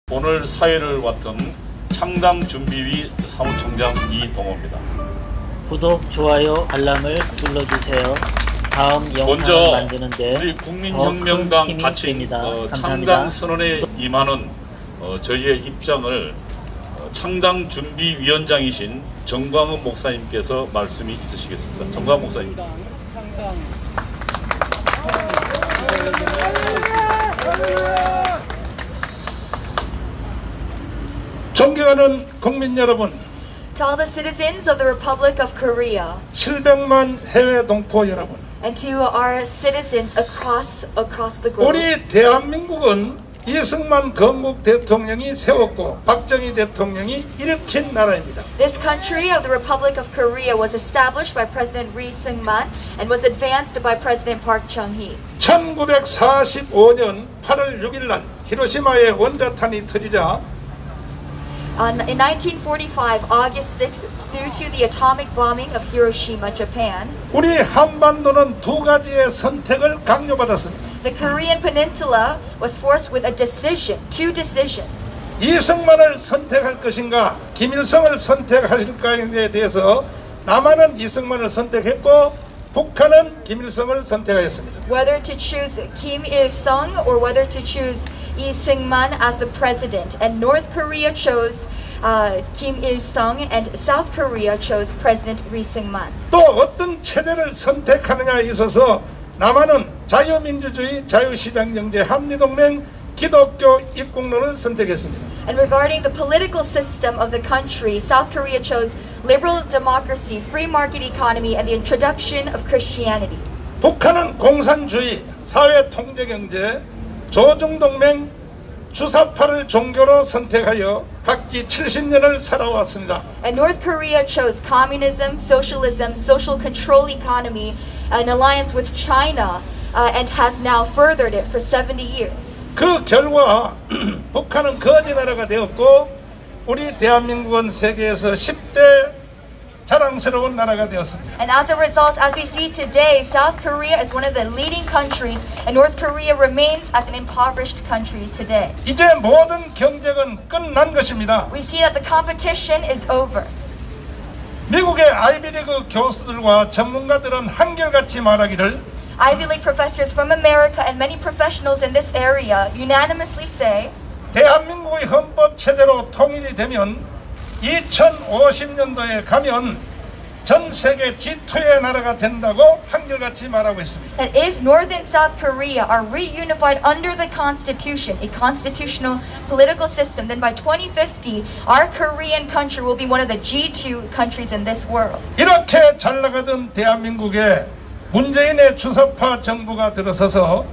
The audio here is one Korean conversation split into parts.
오늘 사회를 맡은 창당준비위 사무총장 이동호입니다. 구독, 좋아요, 알람을 눌러주세요. 다음 영상을 만드는데 우리 국민혁명당 가칭 창당선언에 임하는 저희의 입장을 창당준비위원장이신 정광훈 목사님께서 말씀이 있으시겠습니다. 정광훈 목사님. 존경하는 국민 여러분, To all the citizens of the Republic of Korea, 700만 해외 동포 여러분, and to our citizens across the globe, 우리 대한민국은 이승만 건국 대통령이 세웠고 박정희 대통령이 일으킨 나라입니다. This country of the Republic of Korea was established by President Ri Seung-man and was advanced by President Park Chung-hee. 1945년 8월 6일 날 히로시마의 원자탄이 터지자 In 1945, August 6th, due to the atomic bombing of Hiroshima, Japan, 우리 한반도는 두 가지의 선택을 강요받았습니다. the Korean Peninsula was forced with two decisions. 이승만을 선택할 것인가, 김일성을 선택하실까에 대해서 남한은 이승만을 선택했고 북한은 김일성을 선택하였습니다. Whether to choose Kim Il-sung or whether to choose Lee Seung-man as the president, and North Korea chose Kim Il-sung, and South Korea chose President Ri Seung-man. 또 어떤 체제를 선택하느냐에 있어서 남한은 자유민주주의, 자유시장경제, 한미동맹, 기독교 입국론을 선택했습니다. And regarding the political system of the country, South Korea chose liberal democracy, free market economy, and the introduction of Christianity. 북한은 공산주의, 사회통제경제, 조중동맹, 주사파를 종교로 선택하여 각기 70년을 살아왔습니다. And North Korea chose communism, socialism, social control economy, an alliance with China, and has now furthered it for 70 years. 그 결과 북한은 거지 나라가 되었고 우리 대한민국은 세계에서 10대 자랑스러운 나라가 되었습니다. And as a result, as we see today, South Korea is one of the leading countries, and North Korea remains as an impoverished country today. 이제 모든 경쟁은 끝난 것입니다. We see that the competition is over. 미국의 아이비리그 교수들과 전문가들은 한결같이 말하기를 Ivy League professors from America and many professionals in this area unanimously say 대한민국의 헌법 체제로 통일이 되면 2050년도에 가면 전 세계 G2의 나라가 된다고 한결같이 말하고 있습니다. that if North and South Korea are reunified under the Constitution, a constitutional political system, then by 2050, our Korean country will be one of the G2 countries in this world. 이렇게 잘 나가던 대한민국에 문재인의 주사파 정부가 들어서서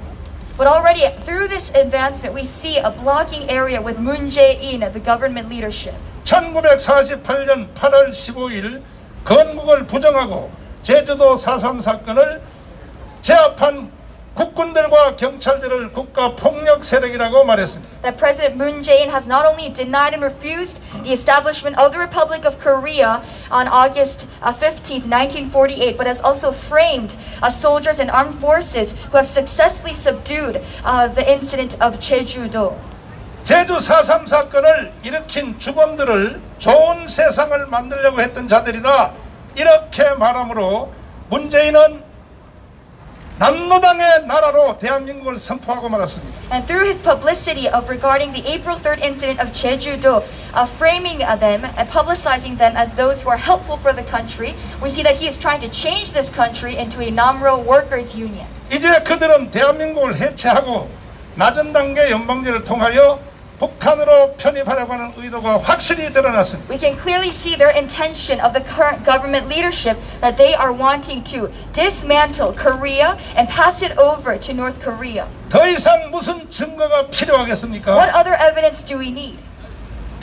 But already through this advancement, we see a blocking area with Moon Jae-in, the government leadership. 1948년 8월 15일 건국을 부정하고 제주도 4.3 사건을 제압한 국군들과 경찰들을 국가 폭력 세력이라고 말했습니다. That President Moon Jae-in has not only denied and refused the establishment of the Republic of Korea on August 15th, 1948, but has also framed soldiers and armed forces who have successfully subdued the incident of Jeju-do. 제주 4.3 사건을 일으킨 주범들을 좋은 세상을 만들려고 했던 자들이다. 이렇게 말하므로 문재인은 남노당의 나라로 대한민국을 선포하고 말았습니다. And through his publicity of regarding the April 3rd incident of Jeju-do, framing them and publicizing them as those who are helpful for the country, we see that he is trying to change this country into a Namro workers union. 이제 그들은 대한민국을 해체하고 낮은 단계 연방제를 통하여 북한으로 편입하려고 하는 의도가 확실히 드러났습니다. We can clearly see their intention of the current government leadership that they are wanting to dismantle Korea and pass it over to North Korea. 더 이상 무슨 증거가 필요하겠습니까? What other evidence do we need?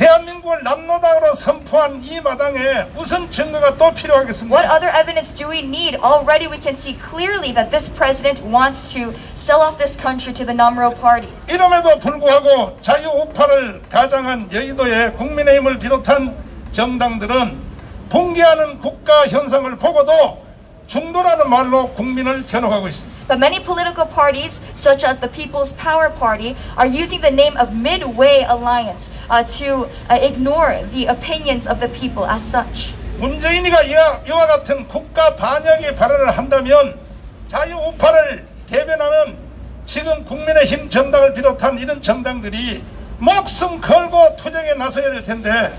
대한민국을 남노당으로 선포한 이 마당에 무슨 증거가 또 필요하겠습니까? What other evidence do we need? Already we can see clearly that this president wants to sell off this country to the Namro party. 이름에도 불구하고 자유우파를 가장한 여의도의 국민의힘을 비롯한 정당들은 붕괴하는 국가 현상을 보고도 중도라는 말로 국민을 현혹하고 있습니다. But many political parties, such as the People's Power Party, are using the name of Midway Alliance to ignore the opinions of the people as such. 문재인이가 이와 같은 국가 반역의 발언을 한다면 자유우파를 대변하는 지금 국민의힘 정당을 비롯한 이런 정당들이 목숨 걸고 투쟁에 나서야 될 텐데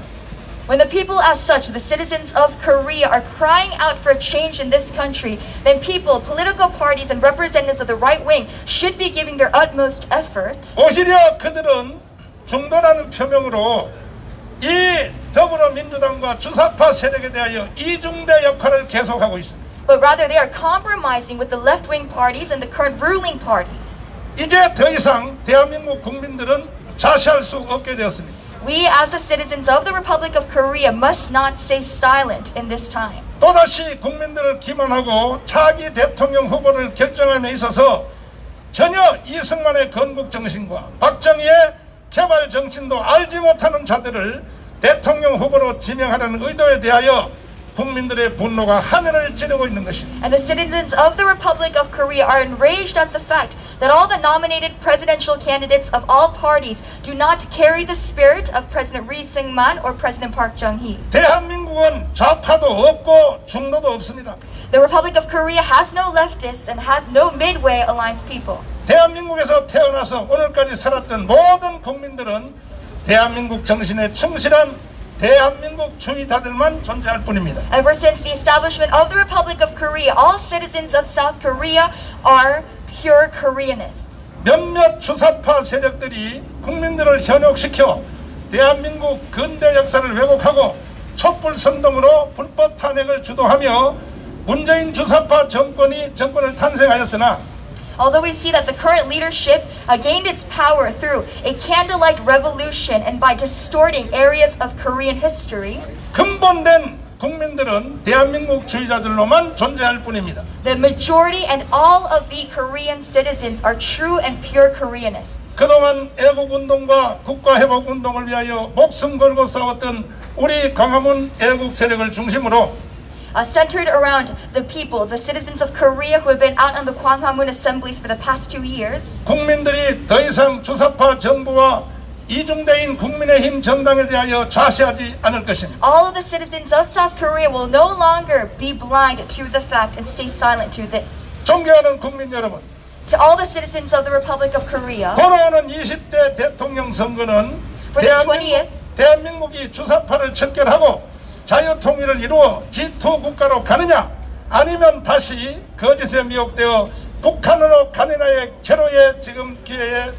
When the people as such, the citizens of Korea, are crying out for a change in this country, then people, political parties, and representatives of the right wing should be giving their utmost effort. 오히려 그들은 중도라는 표명으로 이 더불어민주당과 주사파 세력에 대하여 이중대 역할을 계속하고 있습니다. But rather they are compromising with the left-wing parties and the current ruling party. 이제 더 이상 대한민국 국민들은 자시할 수 없게 되었습니다. We as the citizens of the Republic of Korea must not stay silent in this time. 또다시 국민들을 기만하고 차기 대통령 후보를 결정함에 있어서 전혀 이승만의 건국 정신과 박정희의 개발 정신도 알지 못하는 자들을 대통령 후보로 지명하라는 의도에 대하여 국민들의 분노가 하늘을 찌르고 있는 것입니다. And the citizens of the Republic of Korea are enraged at the fact that all the nominated presidential candidates of all parties do not carry the spirit of President Lee Seung-man or President Park Chung-hee. 대한민국은 좌파도 없고 중도도 없습니다. The Republic of Korea has no leftists and has no midway alliance people. 대한민국에서 태어나서 오늘까지 살았던 모든 국민들은 대한민국 정신에 충실한 대한민국 주의자들만 존재할 뿐입니다. Ever since the establishment of the Republic of Korea, all citizens of South Korea are pure Koreanists. 몇몇 주사파 세력들이 국민들을 현혹시켜 대한민국 근대 역사를 왜곡하고 촛불 선동으로 불법 탄핵을 주도하며 문재인 주사파 정권을 탄생하였으나 Although we see that the current leadership gained its power through a candlelight revolution and by distorting areas of Korean history, 근본된 국민들은 대한민국 주의자들로만 존재할 뿐입니다. the majority and all of the Korean citizens are true and pure Koreanists. 그동안 애국운동과 국가회복운동을 위하여 목숨 걸고 싸웠던 우리 광화문 애국 세력을 중심으로 Centered around the people, the citizens of Korea who have been out on the Gwanghwamun assemblies for the past 2 years. 국민들이 더 이상 주사파 정부와 이중대인 국민의힘 정당에 대하여 좌시하지 않을 것입니다. All of the citizens of South Korea will no longer be blind to the fact and stay silent to this. 존경하는 국민 여러분, To all the citizens of the Republic of Korea, 돌아오는 20대 대통령 선거는 For the 20th. 대한민국이 주사파를 척결하고 자유통일을 이루어 G2 국가로 가느냐 아니면 다시 거짓에 미혹되어 북한으로 가느냐의 결호의 지금 기회에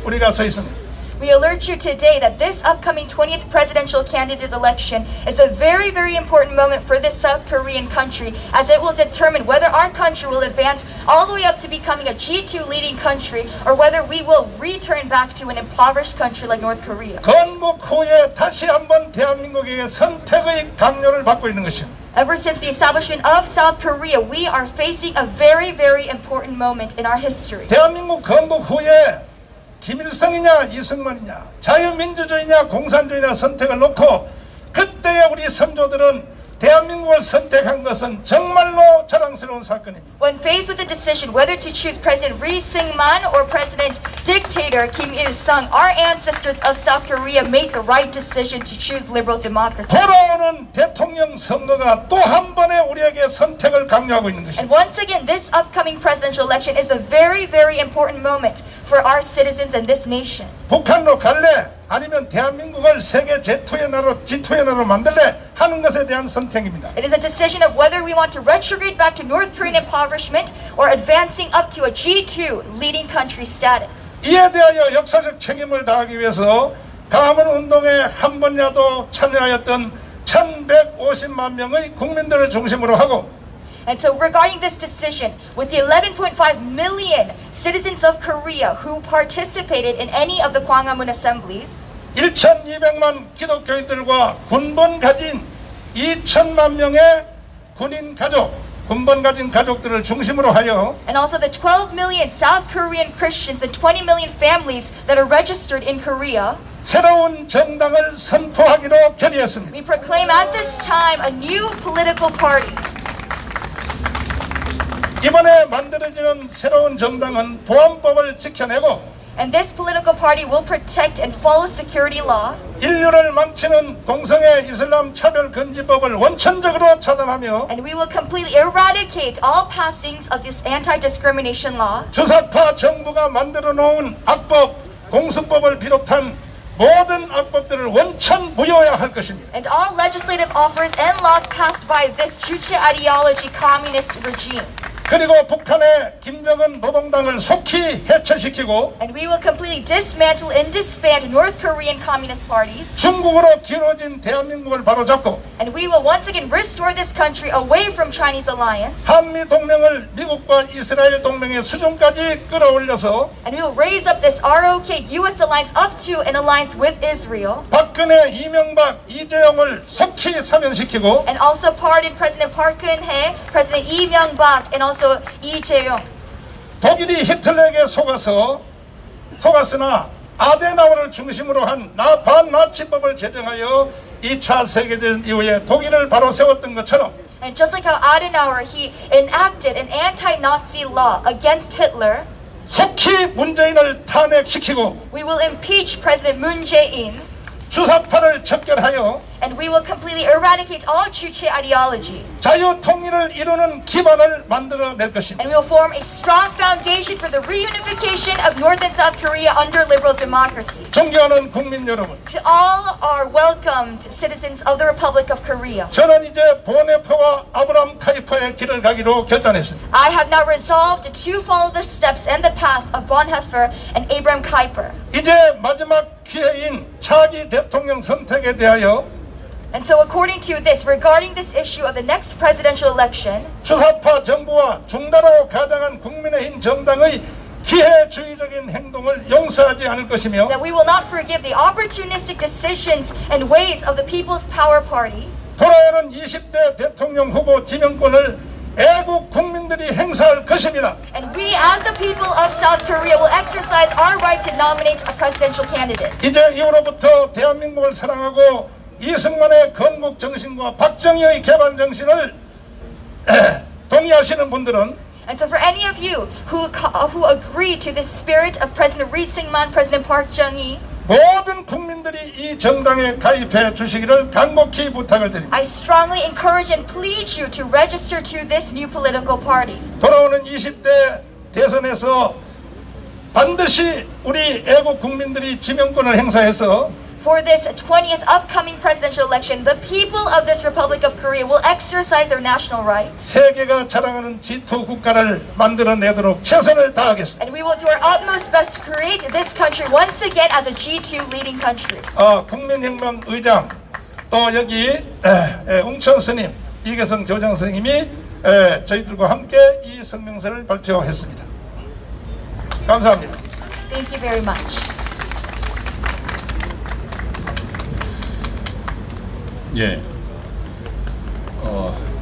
우리가 서 있습니다. we alert you today that this upcoming 20th presidential candidate election is a very, very important moment for this South Korean country, as it will determine whether our country will advance all the way up to becoming a G2 leading country, or whether we will return back to an impoverished country like North Korea. 건국 후에 다시 한번 대한민국에게 선택의 강요를 받고 있는 것입니다. Ever since the establishment of South Korea, we are facing a very, very important moment in our history. 대한민국 건국 후에 김일성이냐 이승만이냐 자유민주주의냐 공산주의냐 선택을 놓고 그때의 우리 선조들은 대한민국을 선택한 것은 정말로 자랑스러운 사건입니다. When faced with the decision whether to choose President Lee Seung-man or President Dictator Kim Il-sung, our ancestors of South Korea made the right decision to choose liberal democracy. 돌아오는 대통령 선거가 또 한 번에 우리에게 선택을 강요하고 있는 And 것입니다. once again, this upcoming presidential election is a very, very important moment for our citizens and this nation. 북한으로 갈래? 아니면 대한민국을 세계 G2의 나라로 만들래? 하는 것에 대한 선택입니다. It is a decision of whether we want to retrograde back to North Korean impoverishment or advancing up to a G2 leading country status. 이에 대하여 역사적 책임을 다하기 위해서 광화문 운동에 한 번이라도 참여하였던 1150만 명의 국민들을 중심으로 하고 And so regarding this decision, with the 11.5 million citizens of Korea who participated in any of the Gwanghwamun assemblies, 1200만 기독교인들과 군번 가진 2천만 명의 군인 가족, 군번 가진 가족들을 중심으로 하여 and also the 12 million South Korean Christians and 20 million families that are registered in Korea, 새로운 정당을 선포하기로 결의했습니다. we proclaim at this time a new political party. 이번에 만들어지는 새로운 정당은 보안법을 지켜내고 And this political party will protect and follow security law. 인류를 망치는 동성애 이슬람 차별 금지법을 원천적으로 차단하며 And we will completely eradicate all passings of this anti-discrimination law. 주사파 정부가 만들어 놓은 악법, 공수법을 비롯한 모든 악법들을 원천 무효해야 할 것입니다. And all legislative offers and laws passed by this Juche ideology communist regime. 그리고 북한의 김정은 노동당을 속히 해체시키고 And we will completely dismantle and disband North Korean communist parties. 중국으로 길어진 대한민국을 바로잡고 And we will once again restore this country away from Chinese alliance. 한미 동맹을 미국과 이스라엘 동맹의 수준까지 끌어올려서 And we will raise up this ROK-US alliance up to an alliance with Israel. 박근혜, 이명박, 이재용을 속히 사면시키고 And also pardon President Park Geun-hye, President Lee Myung-bak, and also Lee Jae-yong. 독일이 히틀러에게 속았으나 아데나우어를 중심으로 한 반나치법을 제정하여 2차 세계대전 이후에 독일을 바로 세웠던 것처럼 And just like how Adenauer, he enacted an anti-Nazi law against Hitler, 속히 문재인을 탄핵시키고 we will impeach President Moon Jae-in, 주사파를 척결하여 and we will completely eradicate all Juche ideology. 자유통일을 이루는 기반을 만들어낼 것입니다. And we will form a strong foundation for the reunification of North and South Korea under liberal democracy. 존경하는 국민 여러분, To all our welcomed citizens of the Republic of Korea, 저는 이제 보네퍼와 아브라함 카이퍼의 길을 가기로 결단했습니다. I have now resolved to follow the steps and the path of Bonhoeffer and Abraham Kuyper. 이제 마지막 기회인 차기 대통령 선택에 대하여 And so according to this, regarding this issue of the next presidential election, 주사파 정부와 중다라고 가장한 국민의힘 정당의 기회주의적인 행동을 용서하지 않을 것이며 that we will not forgive the opportunistic decisions and ways of the People's Power Party. 돌아오는 20대 대통령 후보 지명권을 애국 국민들이 행사할 것입니다. And we, as the people of South Korea, will exercise our right to nominate a presidential candidate. 이제 이후로부터 대한민국을 사랑하고 이승만의 건국 정신과 박정희의 개발 정신을 동의하시는 분들은 And so for any of you who agree to the spirit of President Ri Syngman, President Park Chung-hee, 모든 국민들이 이 정당에 가입해 주시기를 간곡히 부탁을 드립니다. I strongly encourage and plead you to register to this new political party. 돌아오는 20대 대선에서 반드시 우리 애국 국민들이 지명권을 행사해서 For this 20th upcoming presidential election, the people of this Republic of Korea will exercise their national rights. 세계가 자랑하는 G2 국가를 만들어내도록 최선을 다하겠습니다. And we will do our utmost best to create this country once again as a G2 leading country. 국민혁명 의장 또 여기 웅천 스님 이계성 교장 선생님이 저희들과 함께 이 성명서를 발표했습니다. 감사합니다. Thank you very much. 예,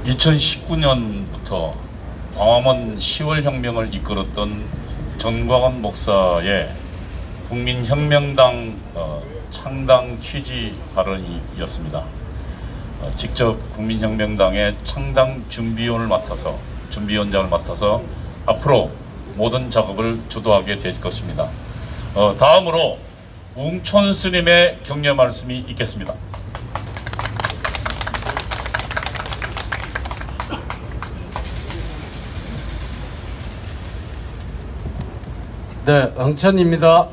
2019년부터 광화문 10월 혁명을 이끌었던 전광훈 목사의 국민혁명당 창당 취지 발언이었습니다. 직접 국민혁명당의 창당 준비위원장을 맡아서 앞으로 모든 작업을 주도하게 될 것입니다. 다음으로 웅천 스님의 격려 말씀이 있겠습니다. 네, 웅천입니다.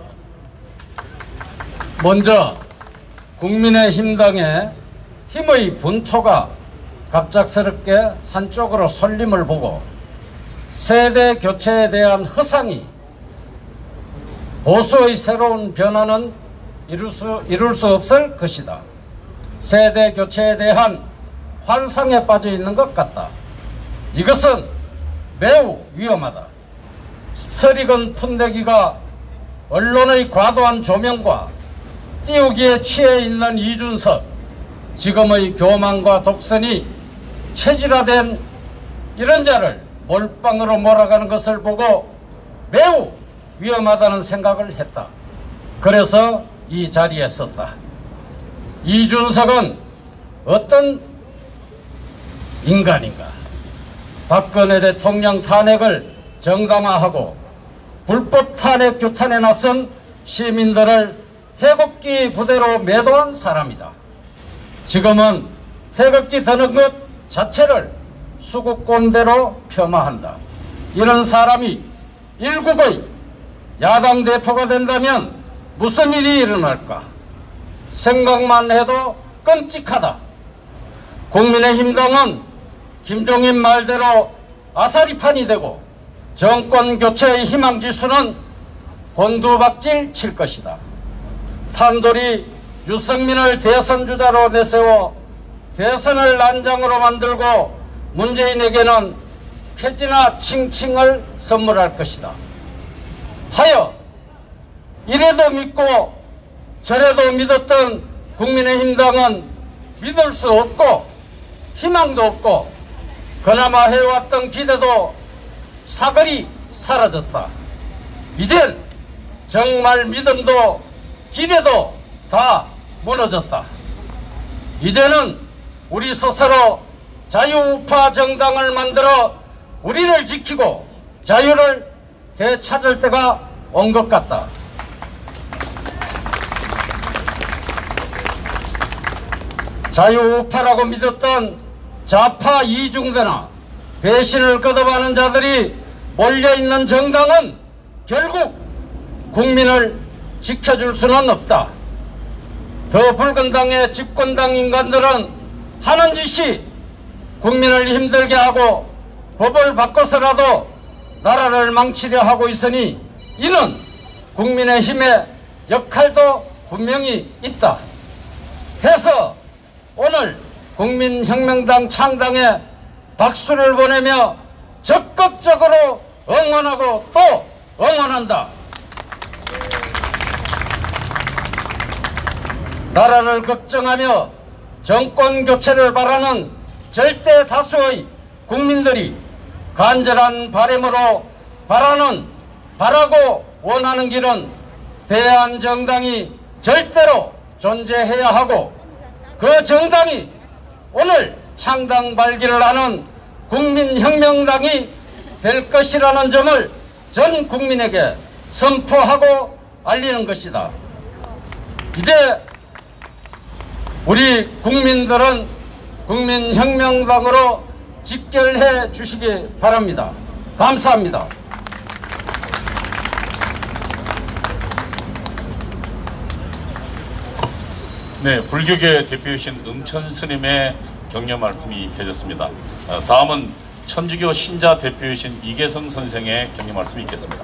먼저 국민의힘당의 힘의 분토가 갑작스럽게 한쪽으로 쏠림을 보고 세대 교체에 대한 허상이 보수의 새로운 변화는 이룰 수 없을 것이다. 세대 교체에 대한 환상에 빠져 있는 것 같다. 이것은 매우 위험하다. 설익은 풋내기가 언론의 과도한 조명과 띄우기에 취해 있는 이준석, 지금의 교만과 독선이 체질화된 이런 자를 몰빵으로 몰아가는 것을 보고 매우 위험하다는 생각을 했다. 그래서 이 자리에 섰다. 이준석은 어떤 인간인가? 박근혜 대통령 탄핵을 정당화하고 불법 탄핵 규탄에 나선 시민들을 태극기 부대로 매도한 사람이다. 지금은 태극기 드는 것 자체를 수국꼰대로 폄하한다. 이런 사람이 일국의 야당 대표가 된다면 무슨 일이 일어날까? 생각만 해도 끔찍하다. 국민의힘당은 김종인 말대로 아사리판이 되고 정권 교체의 희망지수는 곤두박질 칠 것이다. 탄돌이 유승민을 대선 주자로 내세워 대선을 난장으로 만들고 문재인에게는 쾌지나 칭칭을 선물할 것이다. 하여 이래도 믿고 저래도 믿었던 국민의힘당은 믿을 수 없고 희망도 없고 그나마 해왔던 기대도 사거리 사라졌다. 이젠 정말 믿음도 기대도 다 무너졌다. 이제는 우리 스스로 자유우파 정당을 만들어 우리를 지키고 자유를 되찾을 때가 온 것 같다. 자유우파라고 믿었던 좌파 이중대나 배신을 거듭하는 자들이 몰려있는 정당은 결국 국민을 지켜줄 수는 없다. 더 붉은 당의 집권당 인간들은 하는 짓이 국민을 힘들게 하고 법을 바꿔서라도 나라를 망치려 하고 있으니 이는 국민의힘의 역할도 분명히 있다. 해서 오늘 국민혁명당 창당에 박수를 보내며 적극적으로 응원하고 또 응원한다. 나라를 걱정하며 정권 교체를 바라는 절대 다수의 국민들이 간절한 바람으로 바라고 원하는 길은 대한정당이 절대로 존재해야 하고 그 정당이 오늘 창당 발기를 하는 국민혁명당이 될 것이라는 점을 전 국민에게 선포하고 알리는 것이다. 이제 우리 국민들은 국민혁명당으로 집결해 주시기 바랍니다. 감사합니다. 네, 불교계 대표이신 응천 스님의 격려 말씀이 켜졌습니다. 다음은 천주교 신자 대표이신 이계성 선생의 격려 말씀이 있겠습니다.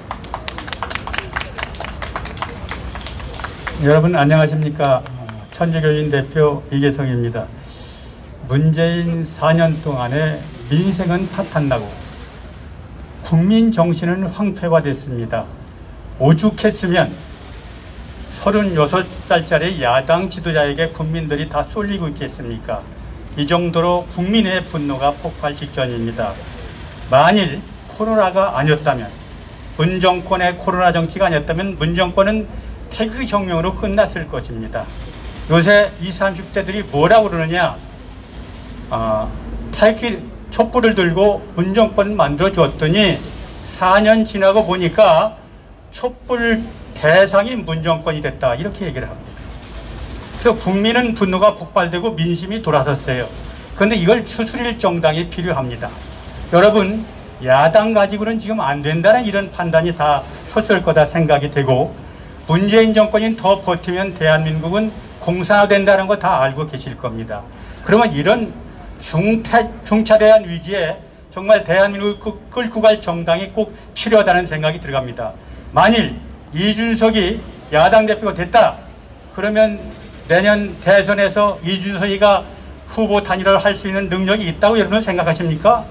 여러분 안녕하십니까? 천주교인 대표 이계성입니다. 문재인 4년 동안에 민생은 파탄나고 국민 정신은 황폐화됐습니다. 오죽했으면 36살짜리 야당 지도자에게 국민들이 다 쏠리고 있겠습니까? 이 정도로 국민의 분노가 폭발 직전입니다. 만일 코로나가 아니었다면, 문정권의 코로나 정치가 아니었다면 문정권은 태극혁명으로 끝났을 것입니다. 요새 20, 30대들이 뭐라고 그러느냐, 촛불을 들고 문정권을 만들어 줬더니 4년 지나고 보니까 촛불 대상이 문정권이 됐다, 이렇게 얘기를 합니다. 그래서 국민은 분노가 폭발되고 민심이 돌아섰어요. 그런데 이걸 추스릴 정당이 필요합니다. 여러분, 야당 가지고는 지금 안 된다는 이런 판단이 다 섰을 거다 생각이 되고, 문재인 정권이 더 버티면 대한민국은 공산화된다는 거 다 알고 계실 겁니다. 그러면 이런 중차대한 위기에 정말 대한민국을 끌고 갈 정당이 꼭 필요하다는 생각이 들어갑니다. 만일 이준석이 야당 대표가 됐다 그러면 내년 대선에서 이준석이가 후보 단일화를 할 수 있는 능력이 있다고 여러분 생각하십니까?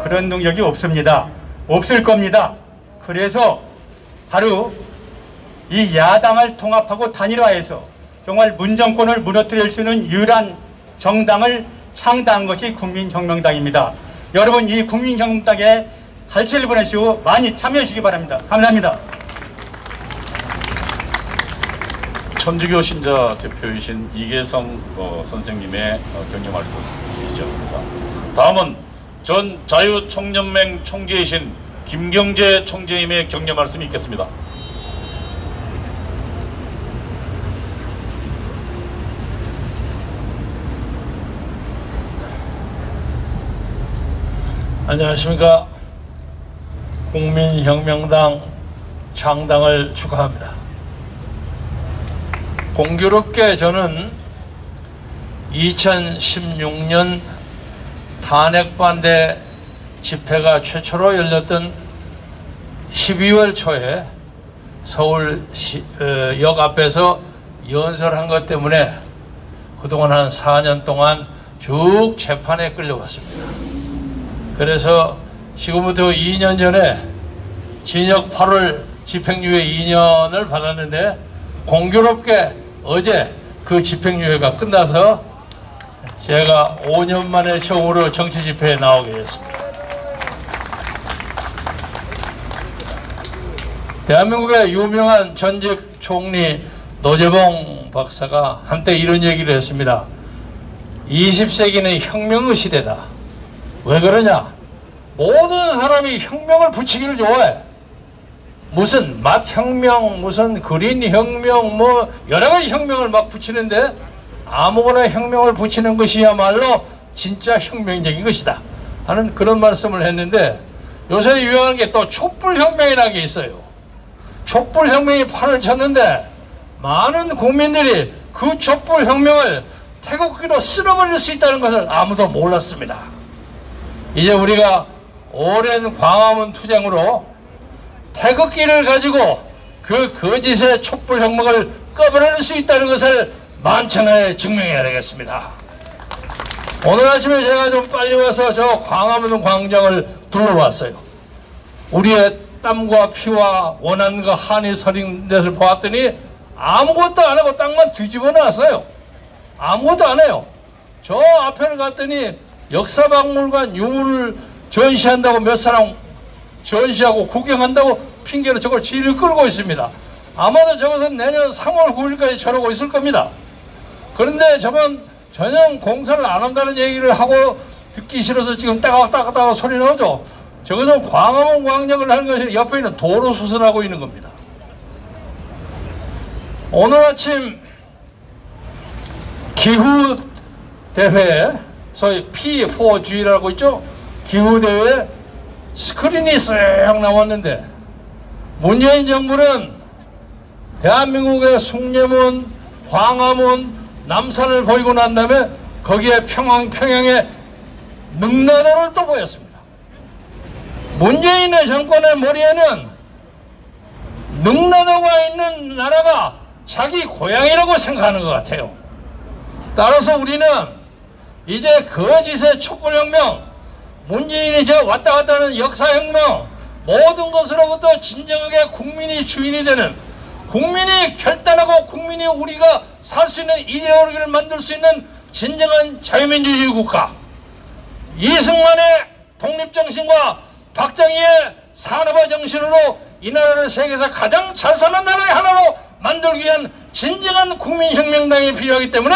그런 능력이 없습니다. 없을 겁니다. 그래서 바로 이 야당을 통합하고 단일화해서 정말 문정권을 무너뜨릴 수 있는 유일한 정당을 창당한 것이 국민혁명당입니다. 여러분, 이 국민혁명당에 갈채를 보내시고 많이 참여해 주시기 바랍니다. 감사합니다. 천주교 신자 대표이신 이계성 선생님의 격려 말씀 해주셨습니다. 다음은 전 자유총연맹 총재이신 김경재 총재님의 격려 말씀이 있겠습니다. 안녕하십니까. 국민혁명당 창당을 축하합니다. 공교롭게 저는 2016년 탄핵반대 집회가 최초로 열렸던 12월 초에 서울역 앞에서 연설한 것 때문에 그동안 한 4년 동안 쭉 재판에 끌려갔습니다. 그래서 지금부터 2년 전에 징역 8월 집행유예 2년을 받았는데 공교롭게 어제 그 집행유예가 끝나서 제가 5년 만에 처음으로 정치 집회에 나오게 됐습니다. 대한민국의 유명한 전직 총리 노재봉 박사가 한때 이런 얘기를 했습니다. 20세기는 혁명의 시대다. 왜 그러냐? 모든 사람이 혁명을 붙이기를 좋아해. 무슨 맛혁명, 무슨 그린혁명, 뭐 여러 가지 혁명을 막 붙이는데 아무거나 혁명을 붙이는 것이야말로 진짜 혁명적인 것이다 하는 그런 말씀을 했는데, 요새 유행하는 게 또 촛불혁명이라는 게 있어요. 촛불혁명이 판을 쳤는데 많은 국민들이 그 촛불혁명을 태극기로 쓸어버릴 수 있다는 것을 아무도 몰랐습니다. 이제 우리가 오랜 광화문 투쟁으로 태극기를 가지고 그 거짓의 촛불혁명을 꺼버릴 수 있다는 것을 만천하에 증명해야 되겠습니다. 오늘 아침에 제가 좀 빨리 와서 저 광화문 광장을 둘러봤어요. 우리의 땀과 피와 원한과 한이 서린 데를 보았더니 아무것도 안 하고 땅만 뒤집어 놨어요. 아무것도 안 해요. 저 앞에를 갔더니 역사박물관 유물을 전시한다고 몇 사람 전시하고 구경한다고 핑계로 저걸 지를 끌고 있습니다. 아마도 저것은 내년 3월 9일까지 저러고 있을 겁니다. 그런데 저번 전혀 공사를 안 한다는 얘기를 하고 듣기 싫어서 지금 따가따가 소리 나오죠. 저것은 광화문 광장을 하는 것이 옆에 있는 도로 수선하고 있는 겁니다. 오늘 아침 기후대회, 소위 P4G라고 있죠? 기후대회 스크린이 쓱 나왔는데, 문재인 정부는 대한민국의 숭례문, 광화문, 남산을 보이고 난 다음에 거기에 평양의 능라도를 또 보였습니다. 문재인의 정권의 머리에는 능라도가 있는 나라가 자기 고향이라고 생각하는 것 같아요. 따라서 우리는 이제 거짓의 촛불혁명, 문재인이 저 왔다 갔다 하는 역사혁명, 모든 것으로부터 진정하게 국민이 주인이 되는, 국민이 결단하고 국민이 우리가 살 수 있는 이데올로기를 만들 수 있는 진정한 자유민주주의 국가, 이승만의 독립정신과 박정희의 산업화 정신으로 이 나라를 세계에서 가장 잘 사는 나라의 하나로 만들기 위한 진정한 국민혁명당이 필요하기 때문에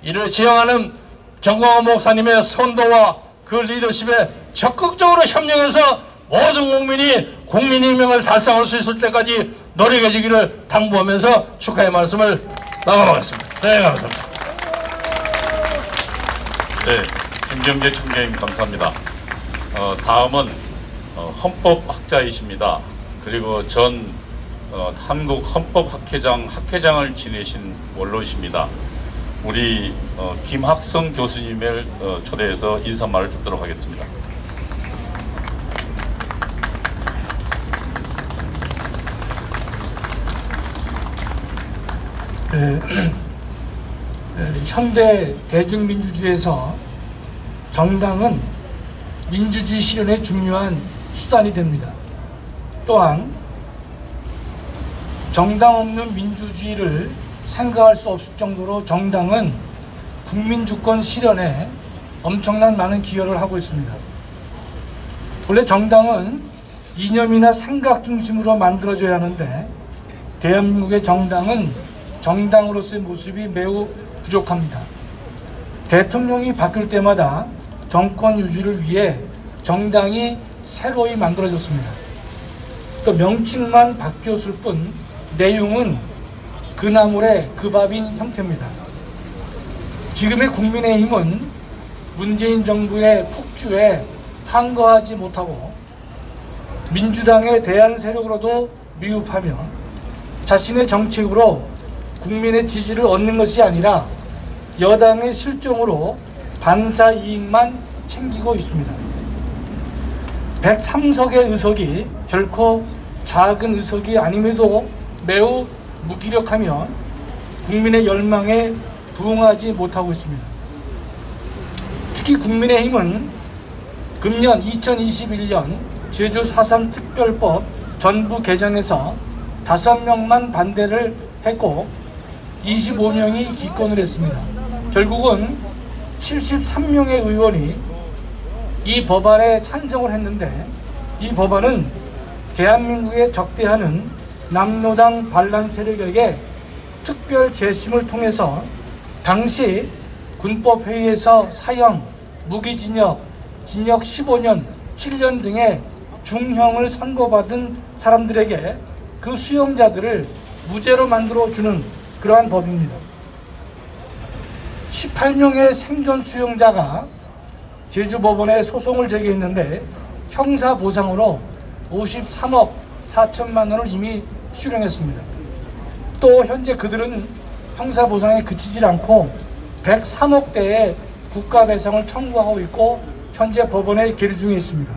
이를 지향하는 정광훈 목사님의 선도와 그 리더십에 적극적으로 협력해서 모든 국민이 국민혁명을 달성할 수 있을 때까지 노력해 주기를 당부하면서 축하의 말씀을 나가보겠습니다. 네, 감사합니다. 네, 김경재 총재님 감사합니다. 다음은 헌법학자이십니다. 그리고 전 한국헌법학회장 학회장을 지내신 원로이십니다. 우리 김학성 교수님을 초대해서 인사말을 듣도록 하겠습니다. 현대 대중민주주의에서 정당은 민주주의 실현의 중요한 수단이 됩니다. 또한 정당 없는 민주주의를 생각할 수 없을 정도로 정당은 국민주권 실현에 엄청난 많은 기여를 하고 있습니다. 원래 정당은 이념이나 생각 중심으로 만들어져야 하는데 대한민국의 정당은 정당으로서의 모습이 매우 부족합니다. 대통령이 바뀔 때마다 정권 유지를 위해 정당이 새로이 만들어졌습니다. 또 명칭만 바뀌었을 뿐 내용은 그 나물의 그 밥인 형태입니다. 지금의 국민의힘은 문재인 정부의 폭주에 항거하지 못하고 민주당의 대안 세력으로도 미흡하며 자신의 정책으로 국민의 지지를 얻는 것이 아니라 여당의 실정으로 반사 이익만 챙기고 있습니다. 103석의 의석이 결코 작은 의석이 아님에도 매우 무기력하며 국민의 열망에 부응하지 못하고 있습니다. 특히 국민의힘은 금년 2021년 제주 4.3 특별법 전부 개정에서 5명만 반대를 했고 25명이 기권을 했습니다. 결국은 73명의 의원이 이 법안에 찬성을 했는데 이 법안은 대한민국에 적대하는 남로당 반란 세력에게 특별 재심을 통해서 당시 군법회의에서 사형, 무기징역, 징역 15년, 7년 등의 중형을 선고받은 사람들에게 그 수용자들을 무죄로 만들어주는 그러한 법입니다. 18명의 생존 수용자가 제주법원에 소송을 제기했는데 형사보상으로 53억 4천만 원을 이미 수령했습니다. 또 현재 그들은 형사보상에 그치질 않고 103억대의 국가배상을 청구하고 있고 현재 법원에 계류 중에 있습니다.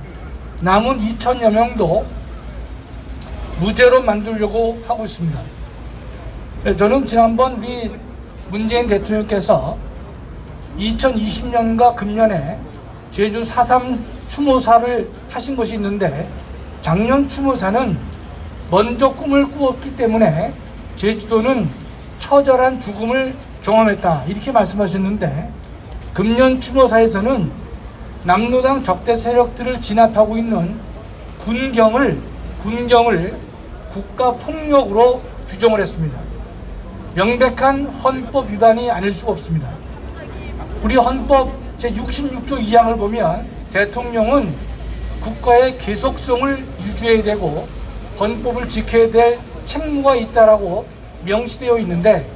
남은 2천여 명도 무죄로 만들려고 하고 있습니다. 저는 지난번 우리 문재인 대통령께서 2020년과 금년에 제주 4.3 추모사를 하신 것이 있는데 작년 추모사는 먼저 꿈을 꾸었기 때문에 제주도는 처절한 죽음을 경험했다 이렇게 말씀하셨는데 금년 추모사에서는 남로당 적대 세력들을 진압하고 있는 군경을 국가폭력으로 규정을 했습니다. 명백한 헌법 위반이 아닐 수가 없습니다. 우리 헌법 제66조 2항을 보면 대통령은 국가의 계속성을 유지해야 되고 헌법을 지켜야 될 책무가 있다라고 명시되어 있는데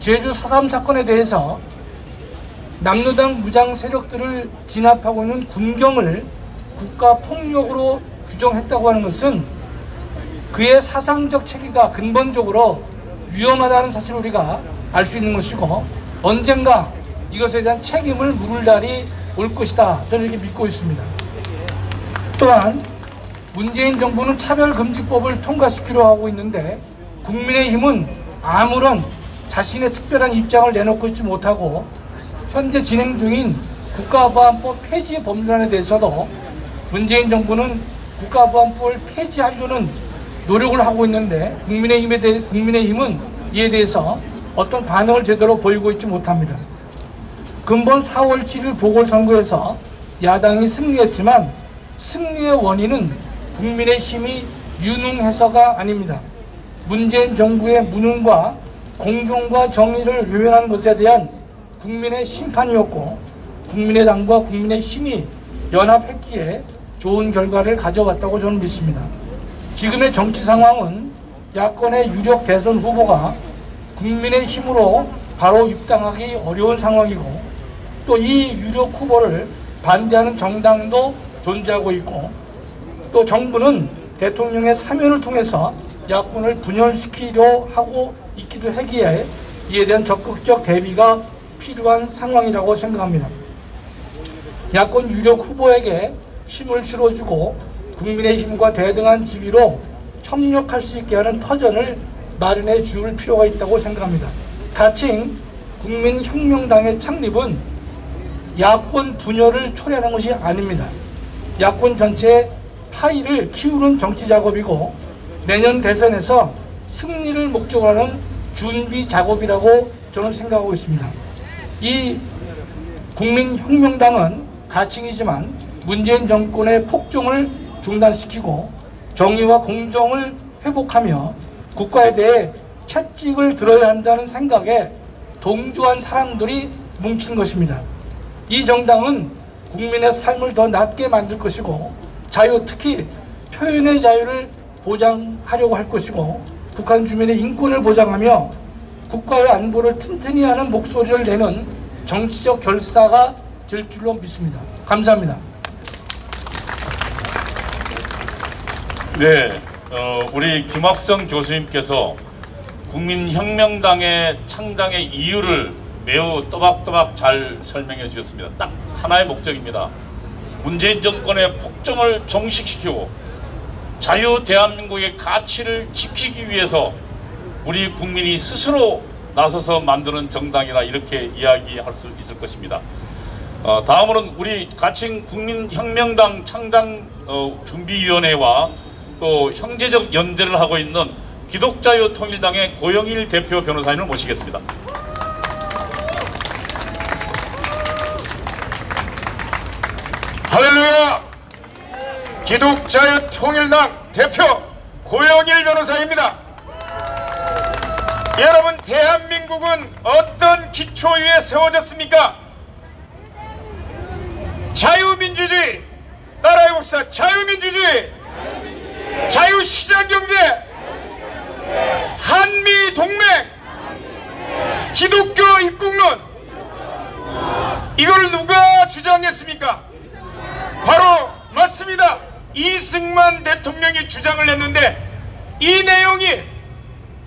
제주 4.3 사건에 대해서 남로당 무장 세력들을 진압하고 있는 군경을 국가폭력으로 규정했다고 하는 것은 그의 사상적 체계가 근본적으로 위험하다는 사실을 우리가 알 수 있는 것이고 언젠가 이것에 대한 책임을 물을 날이 올 것이다 저는 이렇게 믿고 있습니다. 또한 문재인 정부는 차별금지법을 통과시키려 하고 있는데 국민의힘은 아무런 자신의 특별한 입장을 내놓고 있지 못하고 현재 진행 중인 국가보안법 폐지 법률안에 대해서도 문재인 정부는 국가보안법을 폐지하려는 노력을 하고 있는데 국민의힘은 이에 대해서 어떤 반응을 제대로 보이고 있지 못합니다. 근본 4월 7일 보궐선거에서 야당이 승리했지만 승리의 원인은 국민의힘이 유능해서가 아닙니다. 문재인 정부의 무능과 공정과 정의를 외면한 것에 대한 국민의 심판이었고 국민의당과 국민의힘이 연합했기에 좋은 결과를 가져왔다고 저는 믿습니다. 지금의 정치 상황은 야권의 유력 대선 후보가 국민의힘으로 바로 입당하기 어려운 상황이고 또 이 유력 후보를 반대하는 정당도 존재하고 있고 또 정부는 대통령의 사면을 통해서 야권을 분열시키려 하고 있기도 하기에 이에 대한 적극적 대비가 필요한 상황이라고 생각합니다. 야권 유력 후보에게 힘을 실어주고 국민의힘과 대등한 지위로 협력할 수 있게 하는 터전을 마련해 줄 필요가 있다고 생각합니다. 가칭 국민혁명당의 창립은 야권 분열을 초래하는 것이 아닙니다. 야권 전체의 파이를 키우는 정치 작업이고 내년 대선에서 승리를 목적으로 하는 준비 작업이라고 저는 생각하고 있습니다. 이 국민혁명당은 가칭이지만 문재인 정권의 폭정을 중단시키고 정의와 공정을 회복하며 국가에 대해 채찍을 들어야 한다는 생각에 동조한 사람들이 뭉친 것입니다. 이 정당은 국민의 삶을 더 낫게 만들 것이고 자유, 특히 표현의 자유를 보장하려고 할 것이고 북한 주민의 인권을 보장하며 국가의 안보를 튼튼히 하는 목소리를 내는 정치적 결사가 될 줄로 믿습니다. 감사합니다. 네, 우리 김학성 교수님께서 국민혁명당의 창당의 이유를 매우 또박또박 잘 설명해 주셨습니다. 딱 하나의 목적입니다. 문재인 정권의 폭정을 종식시키고 자유 대한민국의 가치를 지키기 위해서 우리 국민이 스스로 나서서 만드는 정당이다, 이렇게 이야기할 수 있을 것입니다. 다음으로는 우리 가칭 국민혁명당 창당 준비위원회와 또 형제적 연대를 하고 있는 기독자유통일당의 고영일 대표 변호사님을 모시겠습니다. 할렐루야! 기독자유통일당 대표 고영일 변호사입니다. 여러분, 대한민국은 어떤 기초 위에 세워졌습니까? 자유민주주의, 따라해봅시다. 자유민주주의, 자유시장경제, 한미동맹, 기독교 입국론. 이걸 누가 주장했습니까? 바로 맞습니다. 이승만 대통령이 주장을 했는데, 이 내용이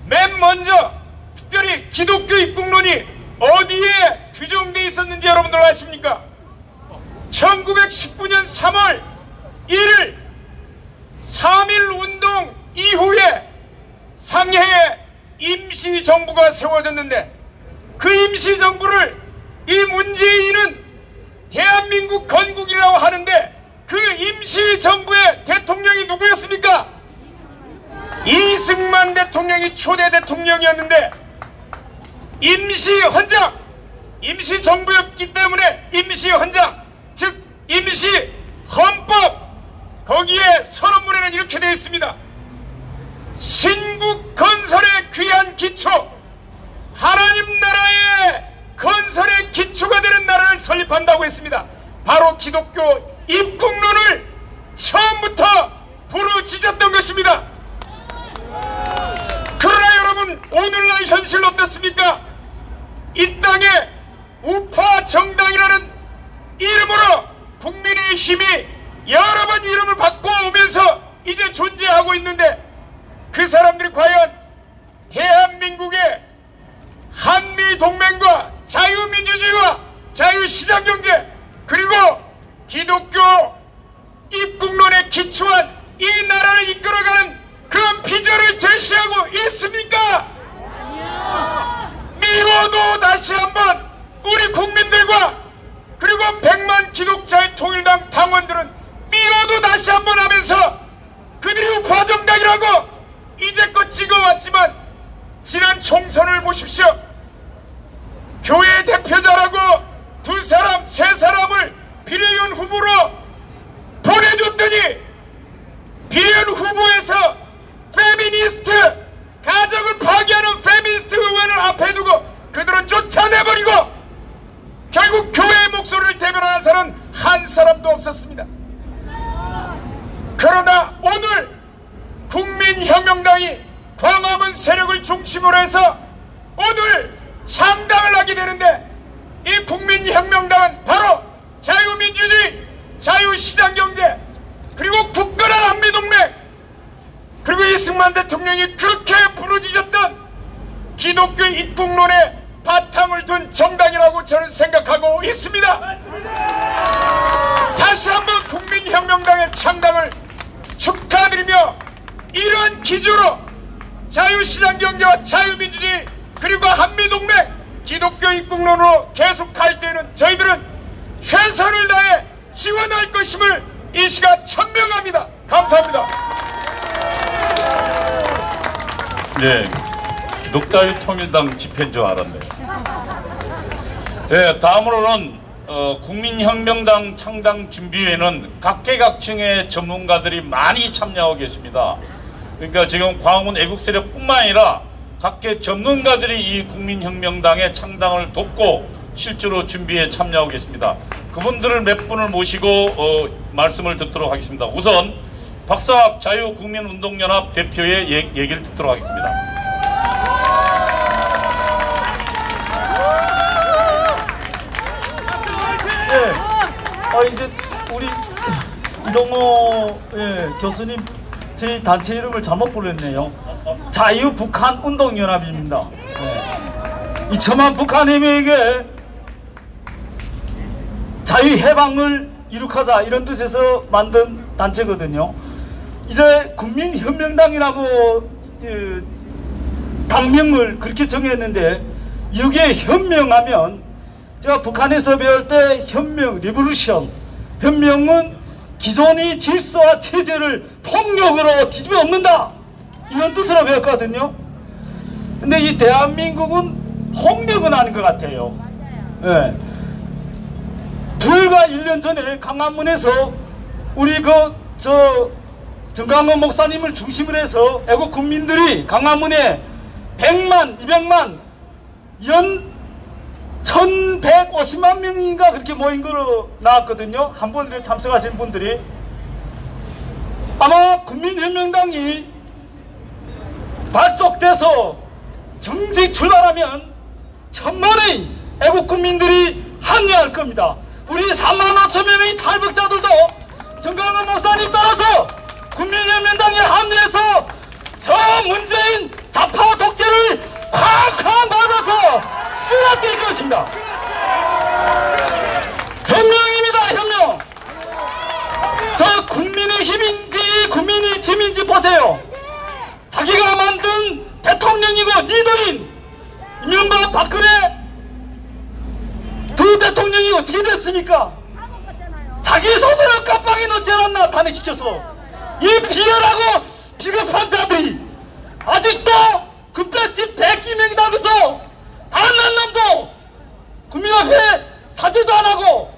맨 먼저 특별히 기독교 입국론이 어디에 규정되어 있었는지 여러분들 아십니까? 1919년 3월 1일 3.1 운동 이후에 상해에 임시정부가 세워졌는데, 그 임시정부를 이 문재인은 대한민국 건국이라고 하는데, 그 임시정부의 대통령이 누구였습니까? 이승만 대통령이 초대 대통령이었는데, 임시헌장, 임시정부였기 때문에 임시헌장, 즉 임시헌법, 거기에 선언문에는 이렇게 되어 있습니다. 신국 건설의 귀한 기초, 하나님 나라의 건설의 기초가 되는 나라를 설립한다고 했습니다. 바로 기독교 입국론을 처음부터 부르짖었던 것입니다. 그러나 여러분, 오늘날 현실 어떻습니까? 이 땅에 우파 정당이라는 이름으로 국민의힘이 여러 번 이름을 바꿔오면서 이제 존재하고 있는데, 그 사람들이 과연 대한민국의 한미동맹과 자유민주주의와 자유시장경제, 그리고 기독교 입국론에 기초한 이 나라를 이끌어가는 그런 비전을 제시하고 있습니까? 미워도 다시 한번 우리 국민들과 그리고 100만 기독자의 통일당 당원들은 미워도 다시 한번 하면서, 그들이 우파정당이라고 이제껏 찍어왔지만 지난 총선을 보십시오. 교회 대표자라고 2사람, 3사람을 비례의원 후보로 보내줬더니, 비례의원 후보에서 페미니스트, 가정을 파괴하는 페미니스트 의원을 앞에 두고 그들은 쫓아내버리고, 결국 교회의 목소리를 대변하는 사람은 한 사람도 없었습니다. 그러나 오늘 국민혁명당이 광화문 세력을 중심으로 해서 오늘 창당을 하게 되는데, 이 국민혁명당은 바로 자유민주주의, 자유시장경제, 그리고 굳건한 한미동맹, 그리고 이승만 대통령이 그렇게 부르짖었던 기독교 입국론에 바탕을 둔 정당이라고 저는 생각하고 있습니다. 다시 한번 국민혁명당의 창당을 축하드리며, 이러한 기조로 자유시장경제와 자유민주주의 그리고 한미동맹, 기독교 입국론으로 계속 갈 때는 저희들은 최선을 다해 지원할 것임을 이 시간 천명합니다. 감사합니다. 네, 기독자유통일당 집회인 줄 알았네요. 네, 다음으로는 국민혁명당 창당 준비회는 각계각층의 전문가들이 많이 참여하고 계십니다. 그러니까 지금 광화문 애국세력뿐만 아니라 각계 전문가들이 이 국민혁명당의 창당을 돕고 실제로 준비에 참여하고 계십니다. 그분들을 몇 분을 모시고 말씀을 듣도록 하겠습니다. 우선 박사학 자유국민운동연합 대표의 얘기를 듣도록 하겠습니다. 네, 이제 우리 이동호 교수님 제 단체 이름을 잘못 불렀네요. 자유북한운동연합입니다. 네. 이참한 북한인에게 자유해방을 이룩하자 이런 뜻에서 만든 단체거든요. 이제 국민현명당이라고 당명을 그렇게 정했는데 여기에 현명하면 제가 북한에서 배울 때 현명, 리볼루션, 현명은 기존의 질서와 체제를 폭력으로 뒤집어 엎는다 이런 뜻으로 배웠거든요. 근데 이 대한민국은 폭력은 아닌 것 같아요. 네. 불과 1년 전에 강화문에서 우리 정강원 목사님을 중심으로 해서 애국 국민들이 강화문에 100만, 200만, 연 1150만 명인가 그렇게 모인 거로 나왔거든요. 한 번에 참석하신 분들이. 아마 국민혁명당이 발족돼서 정식 출발하면 1000만의 애국 국민들이 합류할 겁니다. 우리 3만 5천 명의 탈북자들도 정강원 목사님 따라서 국민혁명당에 합류해서 저 문재인 좌파 독재를 콱콱 밟아서 쓰러뜨릴 것입니다. 혁명입니다. 혁명. 저 국민의 힘인지 국민의 짐인지 보세요. 자기가 만든 대통령이고 리더인 이명박 박근혜 두 대통령이 어떻게 됐습니까? 자기 손으로 깜빡이 넣지 않았나 탄핵시켜서. 이 비열하고 비겁한 자들이 아직도 금배지 100기명이 달면서 단 한 놈도 국민 앞에 사죄도 안 하고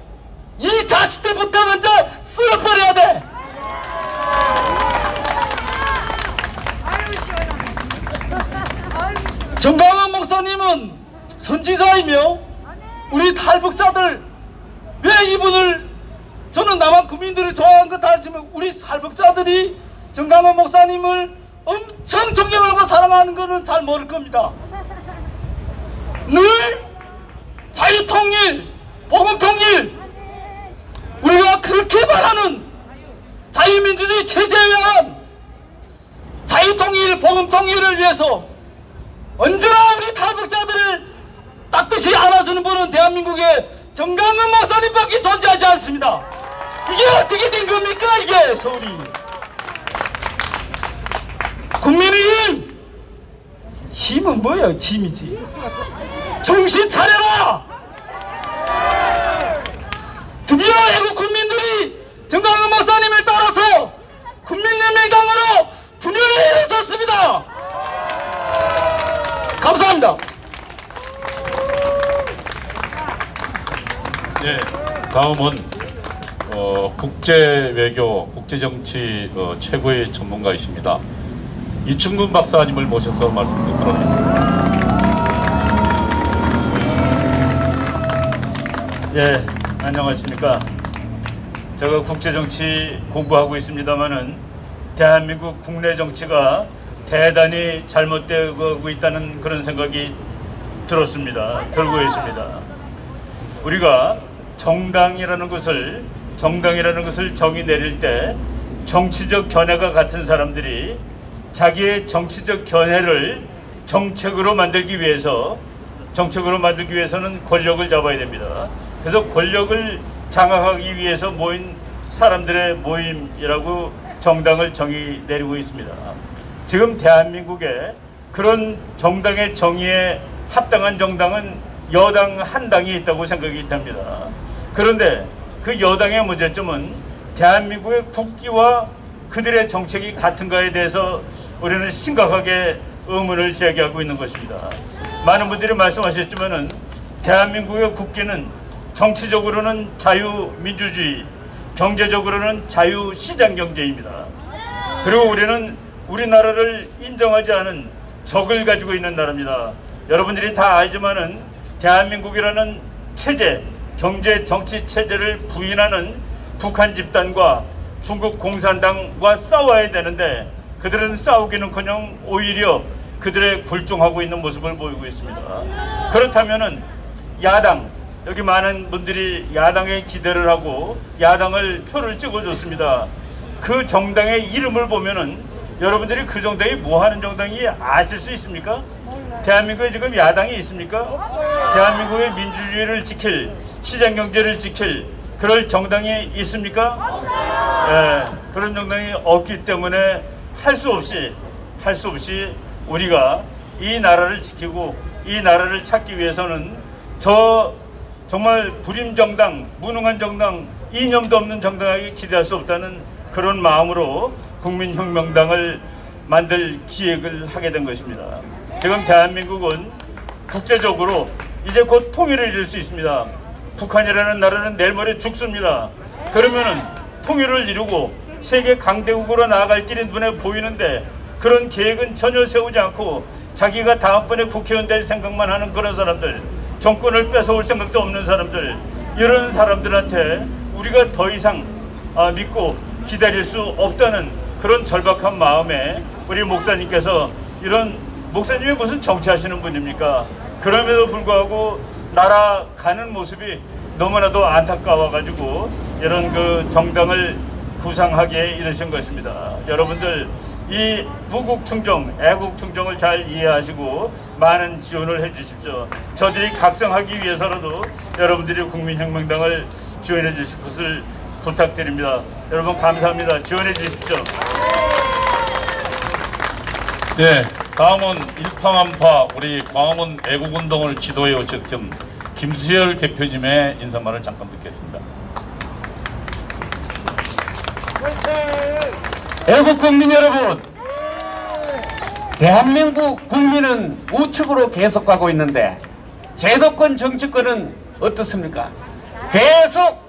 이 자식들부터 먼저 쓸어버려야 돼. 정강원 목사님은 선지자이며 우리 탈북자들 왜 이분을 저는 남한 국민들을 좋아하는 것 다 알지만 우리 탈북자들이 정강원 목사님을 엄청 존경하고 사랑하는 것은 잘 모를 겁니다. 늘 자유통일, 복음통일 우리가 그렇게 바라는 자유민주주의 체제에 의한 자유통일, 복음통일을 위해서 언제나 우리 탈북자들을 따뜻이 안아주는 분은 대한민국의 정강원 목사님밖에 존재하지 않습니다. 이게 어떻게 된 겁니까? 이게 서울이 국민의힘 힘은 뭐야? 짐이지. 정신 차려라. 드디어 애국 국민들이 정강원 목사님을 따라서 국민연맹당으로 분열에 일어섰습니다. 감사합니다. 네, 다음은 국제외교, 국제정치 최고의 전문가이십니다. 이충근 박사님을 모셔서 말씀 듣도록 하겠습니다. 예, 안녕하십니까. 제가 국제정치 공부하고 있습니다만은 대한민국 국내 정치가 대단히 잘못되고 있다는 그런 생각이 들었습니다. 들고 있습니다. 우리가 정당이라는 것을 정의 내릴 때 정치적 견해가 같은 사람들이 자기의 정치적 견해를 정책으로 만들기 위해서는 권력을 잡아야 됩니다. 그래서 권력을 장악하기 위해서 모인 사람들의 모임이라고 정당을 정의 내리고 있습니다. 지금 대한민국에 그런 정당의 정의에 합당한 정당은 여당 한 당이 있다고 생각이 됩니다. 그런데 그 여당의 문제점은 대한민국의 국기와 그들의 정책이 같은가에 대해서 우리는 심각하게 의문을 제기하고 있는 것입니다. 많은 분들이 말씀하셨지만은 대한민국의 국기는 정치적으로는 자유민주주의, 경제적으로는 자유시장경제입니다. 그리고 우리는 우리나라를 인정하지 않은 적을 가지고 있는 나라입니다. 여러분들이 다 알지만은 대한민국이라는 체제, 경제 정치 체제를 부인하는 북한 집단과 중국 공산당과 싸워야 되는데 그들은 싸우기는커녕 오히려 그들의 굴종하고 있는 모습을 보이고 있습니다. 그렇다면은 야당, 여기 많은 분들이 야당에 기대를 하고 야당을 표를 찍어줬습니다. 그 정당의 이름을 보면은 여러분들이 그 정당이 뭐 하는 정당이 아실 수 있습니까? 대한민국에 지금 야당이 있습니까? 대한민국의 민주주의를 지킬, 시장경제를 지킬 그럴 정당이 있습니까? 예, 그런 정당이 없기 때문에 할 수 없이 우리가 이 나라를 지키고 이 나라를 찾기 위해서는 정말 불임 정당, 무능한 정당, 이념도 없는 정당에게 기대할 수 없다는 그런 마음으로 국민혁명당을 만들 기획을 하게 된 것입니다. 지금 대한민국은 국제적으로 이제 곧 통일을 이룰 수 있습니다. 북한이라는 나라는 내일 모레 죽습니다. 그러면은 통일을 이루고 세계 강대국으로 나아갈 길이 눈에 보이는데 그런 계획은 전혀 세우지 않고 자기가 다음번에 국회의원 될 생각만 하는 그런 사람들, 정권을 뺏어올 생각도 없는 사람들, 이런 사람들한테 우리가 더 이상 믿고 기다릴 수 없다는 그런 절박한 마음에 우리 목사님께서 이런, 목사님이 무슨 정치하시는 분입니까? 그럼에도 불구하고 나라 가는 모습이 너무나도 안타까워가지고 이런 그 정당을 구상하게 이르신 것입니다. 여러분들 이 무국충정, 애국충정을 잘 이해하시고 많은 지원을 해주십시오. 저들이 각성하기 위해서라도 여러분들이 국민혁명당을 지원해 주실 것을 부탁드립니다. 여러분 감사합니다. 지원해 주십시오. 네, 다음은 일파만파 우리 광화문 애국운동을 지도해 오셨던 김수열 대표님의 인사말을 잠깐 듣겠습니다. 애국 국민 여러분, 대한민국 국민은 우측으로 계속 가고 있는데 제도권 정치권은 어떻습니까? 계속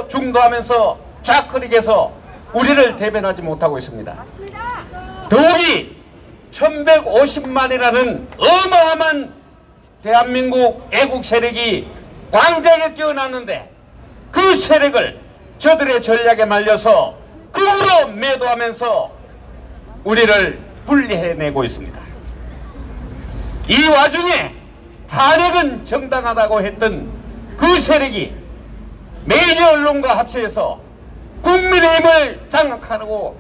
중도하면서 좌클릭해서 우리를 대변하지 못하고 있습니다. 더욱이 1150만이라는 어마어마한 대한민국 애국 세력이 광장에 뛰어났는데 그 세력을 저들의 전략에 말려서 극으로 매도하면서 우리를 분리해내고 있습니다. 이 와중에 탄핵은 정당하다고 했던 그 세력이 메이저 언론과 합세해서 국민의힘을 장악하고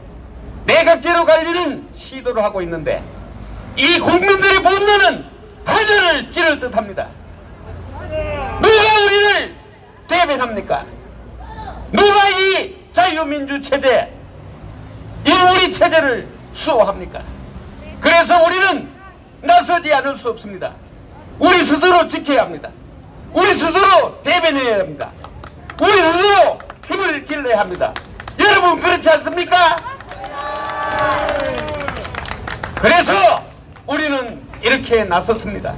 내각제로 갈리는 시도를 하고 있는데 이 국민들의 분노는 하늘을 찌를 듯합니다. 누가 우리를 대변합니까? 누가 이 자유민주 체제, 이 우리 체제를 수호합니까? 그래서 우리는 나서지 않을 수 없습니다. 우리 스스로 지켜야 합니다. 우리 스스로 대변해야 합니다. 우리 스스로 힘을 길러야 합니다. 여러분 그렇지 않습니까? 그래서 우리는 이렇게 나섰습니다.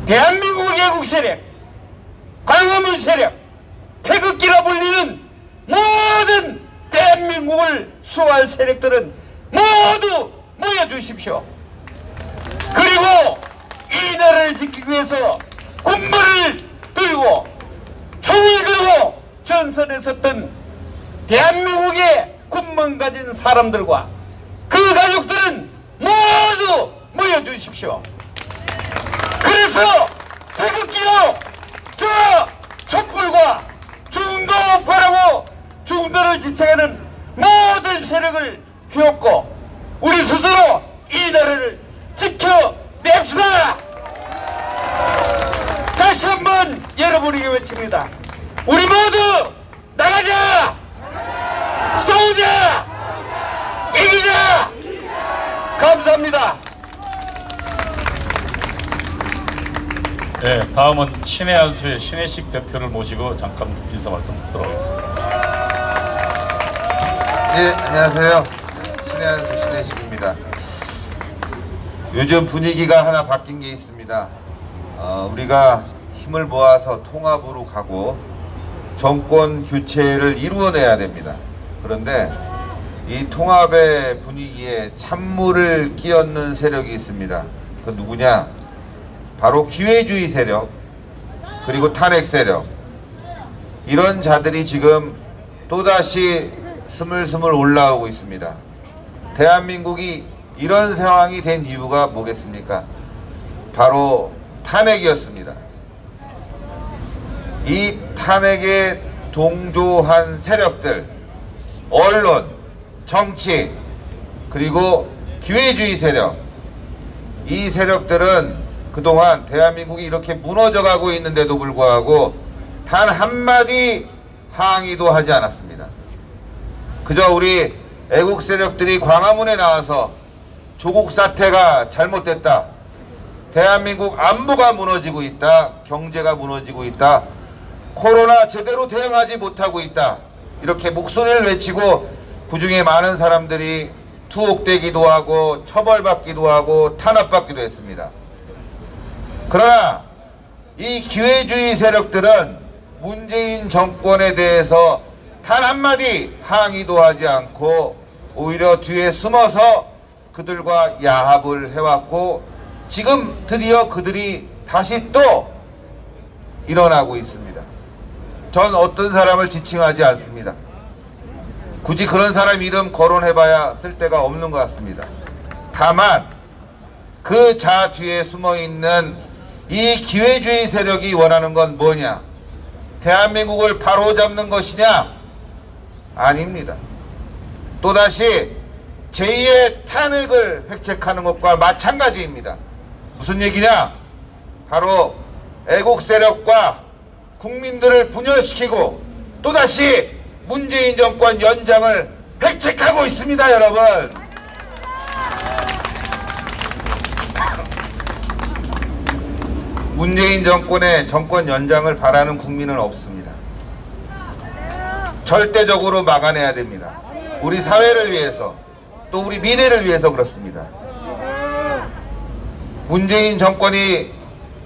대한민국 애국 세력, 광화문 세력, 태극기라 불리는 모든 대한민국을 수호할 세력들은 모두 모여주십시오. 그리고 이 나라를 지키기 위해서 군벌을 들고 총을 들고 전선에 섰던 대한민국의 군번 가진 사람들과 그 가족들은 모두 모여주십시오. 그래서 태극기로 저 촛불과 중도파라고 중도를 지탱하는 모든 세력을 휘었고 우리 스스로 이 나라를 지켜냅시다. 다시 한번 여러분에게 외칩니다. 우리 모두 나가자! 싸우자! 이기자! 감사합니다. 네, 다음은 신의 한수의 신혜식 대표를 모시고 잠깐 인사 말씀 듣도록 하겠습니다. 네, 안녕하세요. 신의 한수 신혜식입니다. 요즘 분위기가 하나 바뀐 게 있습니다. 우리가 힘을 모아서 통합으로 가고 정권 교체를 이루어내야 됩니다. 그런데 이 통합의 분위기에 찬물을 끼얹는 세력이 있습니다. 그 누구냐? 바로 기회주의 세력, 그리고 탄핵 세력, 이런 자들이 지금 또다시 스물스물 올라오고 있습니다. 대한민국이 이런 상황이 된 이유가 뭐겠습니까? 바로 탄핵이었습니다. 이 탄핵에 동조한 세력들, 언론, 정치, 그리고 기회주의 세력, 이 세력들은 그동안 대한민국이 이렇게 무너져가고 있는데도 불구하고 단 한마디 항의도 하지 않았습니다. 그저 우리 애국 세력들이 광화문에 나와서 조국 사태가 잘못됐다, 대한민국 안보가 무너지고 있다, 경제가 무너지고 있다, 코로나 제대로 대응하지 못하고 있다, 이렇게 목소리를 외치고 그중에 많은 사람들이 투옥되기도 하고 처벌받기도 하고 탄압받기도 했습니다. 그러나 이 기회주의 세력들은 문재인 정권에 대해서 단 한마디 항의도 하지 않고 오히려 뒤에 숨어서 그들과 야합을 해왔고, 지금 드디어 그들이 다시 또 일어나고 있습니다. 전 어떤 사람을 지칭하지 않습니다. 굳이 그런 사람 이름 거론해봐야 쓸데가 없는 것 같습니다. 다만 그 자 뒤에 숨어있는 이 기회주의 세력이 원하는 건 뭐냐? 대한민국을 바로잡는 것이냐? 아닙니다. 또다시 제2의 탄핵을 획책하는 것과 마찬가지입니다. 무슨 얘기냐? 바로 애국 세력과 국민들을 분열시키고 또다시 문재인 정권 연장을 획책하고 있습니다, 여러분. 문재인 정권의 정권 연장을 바라는 국민은 없습니다. 절대적으로 막아내야 됩니다. 우리 사회를 위해서, 또 우리 미래를 위해서 그렇습니다. 문재인 정권이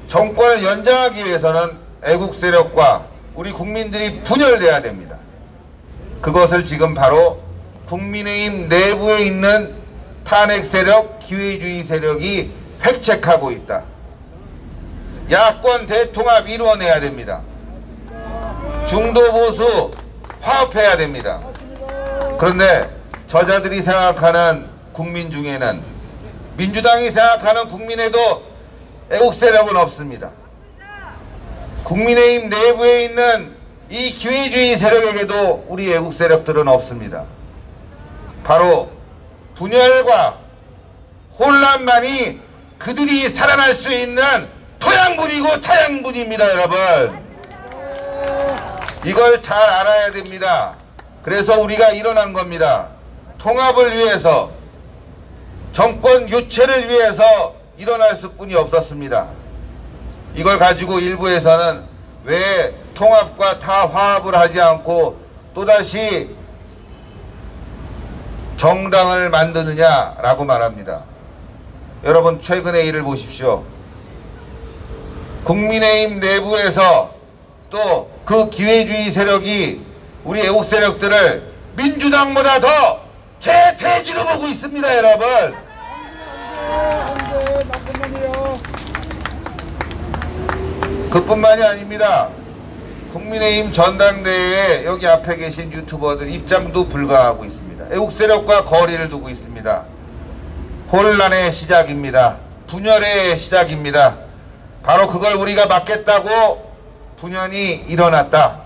정권을 연장하기 위해서는 애국 세력과 우리 국민들이 분열돼야 됩니다. 그것을 지금 바로 국민의힘 내부에 있는 탄핵 세력, 기회주의 세력이 획책하고 있다. 야권 대통합 이루어내야 됩니다. 중도 보수 화합해야 됩니다. 그런데 저자들이 생각하는 국민 중에는, 민주당이 생각하는 국민에도 애국 세력은 없습니다. 국민의힘 내부에 있는 이 기회주의 세력에게도 우리 애국 세력들은 없습니다. 바로 분열과 혼란만이 그들이 살아날 수 있는 토양분이고 차양분입니다, 여러분. 이걸 잘 알아야 됩니다. 그래서 우리가 일어난 겁니다. 통합을 위해서, 정권 교체를 위해서 일어날 수뿐이 없었습니다. 이걸 가지고 일부에서는 왜 통합과 다 화합을 하지 않고 또다시 정당을 만드느냐라고 말합니다. 여러분, 최근의 일을 보십시오. 국민의힘 내부에서 또 그 기회주의 세력이 우리 애국 세력들을 민주당보다 더 개돼지로 보고 있습니다, 여러분. 그뿐만이 아닙니다. 국민의힘 전당대회에 여기 앞에 계신 유튜버들 입장도 불가하고 있습니다. 애국 세력과 거리를 두고 있습니다. 혼란의 시작입니다. 분열의 시작입니다. 바로 그걸 우리가 막겠다고 분열이 일어났다.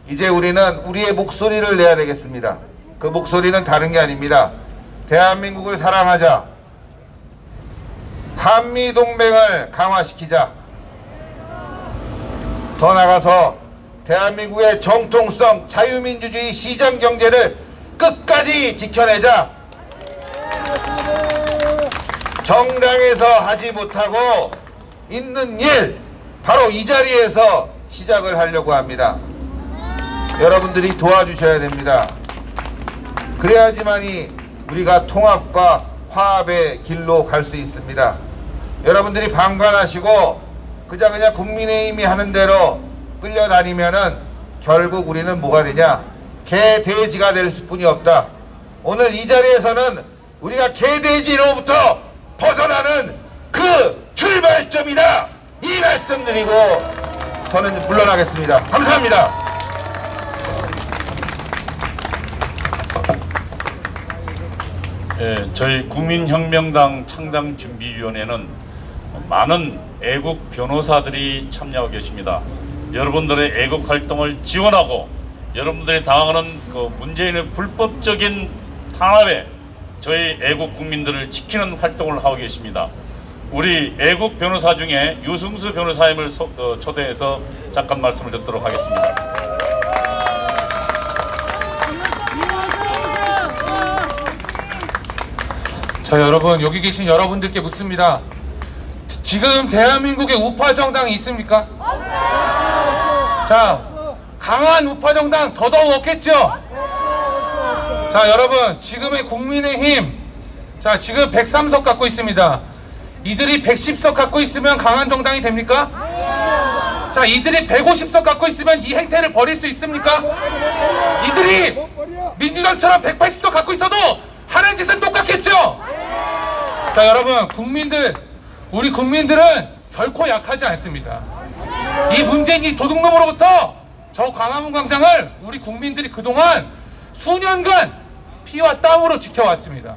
이제 우리는 우리의 목소리를 내야 되겠습니다. 그 목소리는 다른 게 아닙니다. 대한민국을 사랑하자. 한미동맹을 강화시키자. 더 나가서 대한민국의 정통성, 자유민주주의 시장경제를 끝까지 지켜내자. 정당에서 하지 못하고 있는 일, 바로 이 자리에서 시작을 하려고 합니다. 여러분들이 도와주셔야 됩니다. 그래야지만이 우리가 통합과 화합의 길로 갈 수 있습니다. 여러분들이 방관하시고 그냥 국민의힘이 하는 대로 끌려다니면은 결국 우리는 뭐가 되냐? 개돼지가 될 수뿐이 없다. 오늘 이 자리에서는 우리가 개돼지로부터 벗어나는 그 출발점이다, 이 말씀드리고 저는 물러나겠습니다. 감사합니다. 저희 국민혁명당 창당준비위원회는 많은 애국 변호사들이 참여하고 계십니다. 여러분들의 애국 활동을 지원하고 여러분들이 당하는 그 문재인의 불법적인 탄압에 저희 애국 국민들을 지키는 활동을 하고 계십니다. 우리 애국 변호사 중에 유승수 변호사님을 초대해서 잠깐 말씀을 듣도록 하겠습니다. 자, 여러분, 여기 계신 여러분들께 묻습니다. 지금 대한민국에 우파 정당이 있습니까? 자, 강한 우파 정당 더더욱 없겠죠? 자, 여러분, 지금의 국민의힘, 자, 지금 103석 갖고 있습니다. 이들이 110석 갖고 있으면 강한 정당이 됩니까? 자, 이들이 150석 갖고 있으면 이 행태를 벌일 수 있습니까? 이들이 민주당처럼 180석 갖고 있어도 하는 짓은 똑같겠죠? 자, 여러분, 국민들, 우리 국민들은 결코 약하지 않습니다. 이 문재인이 도둑놈으로부터 저 광화문 광장을 우리 국민들이 그동안 수년간 피와 땀으로 지켜왔습니다.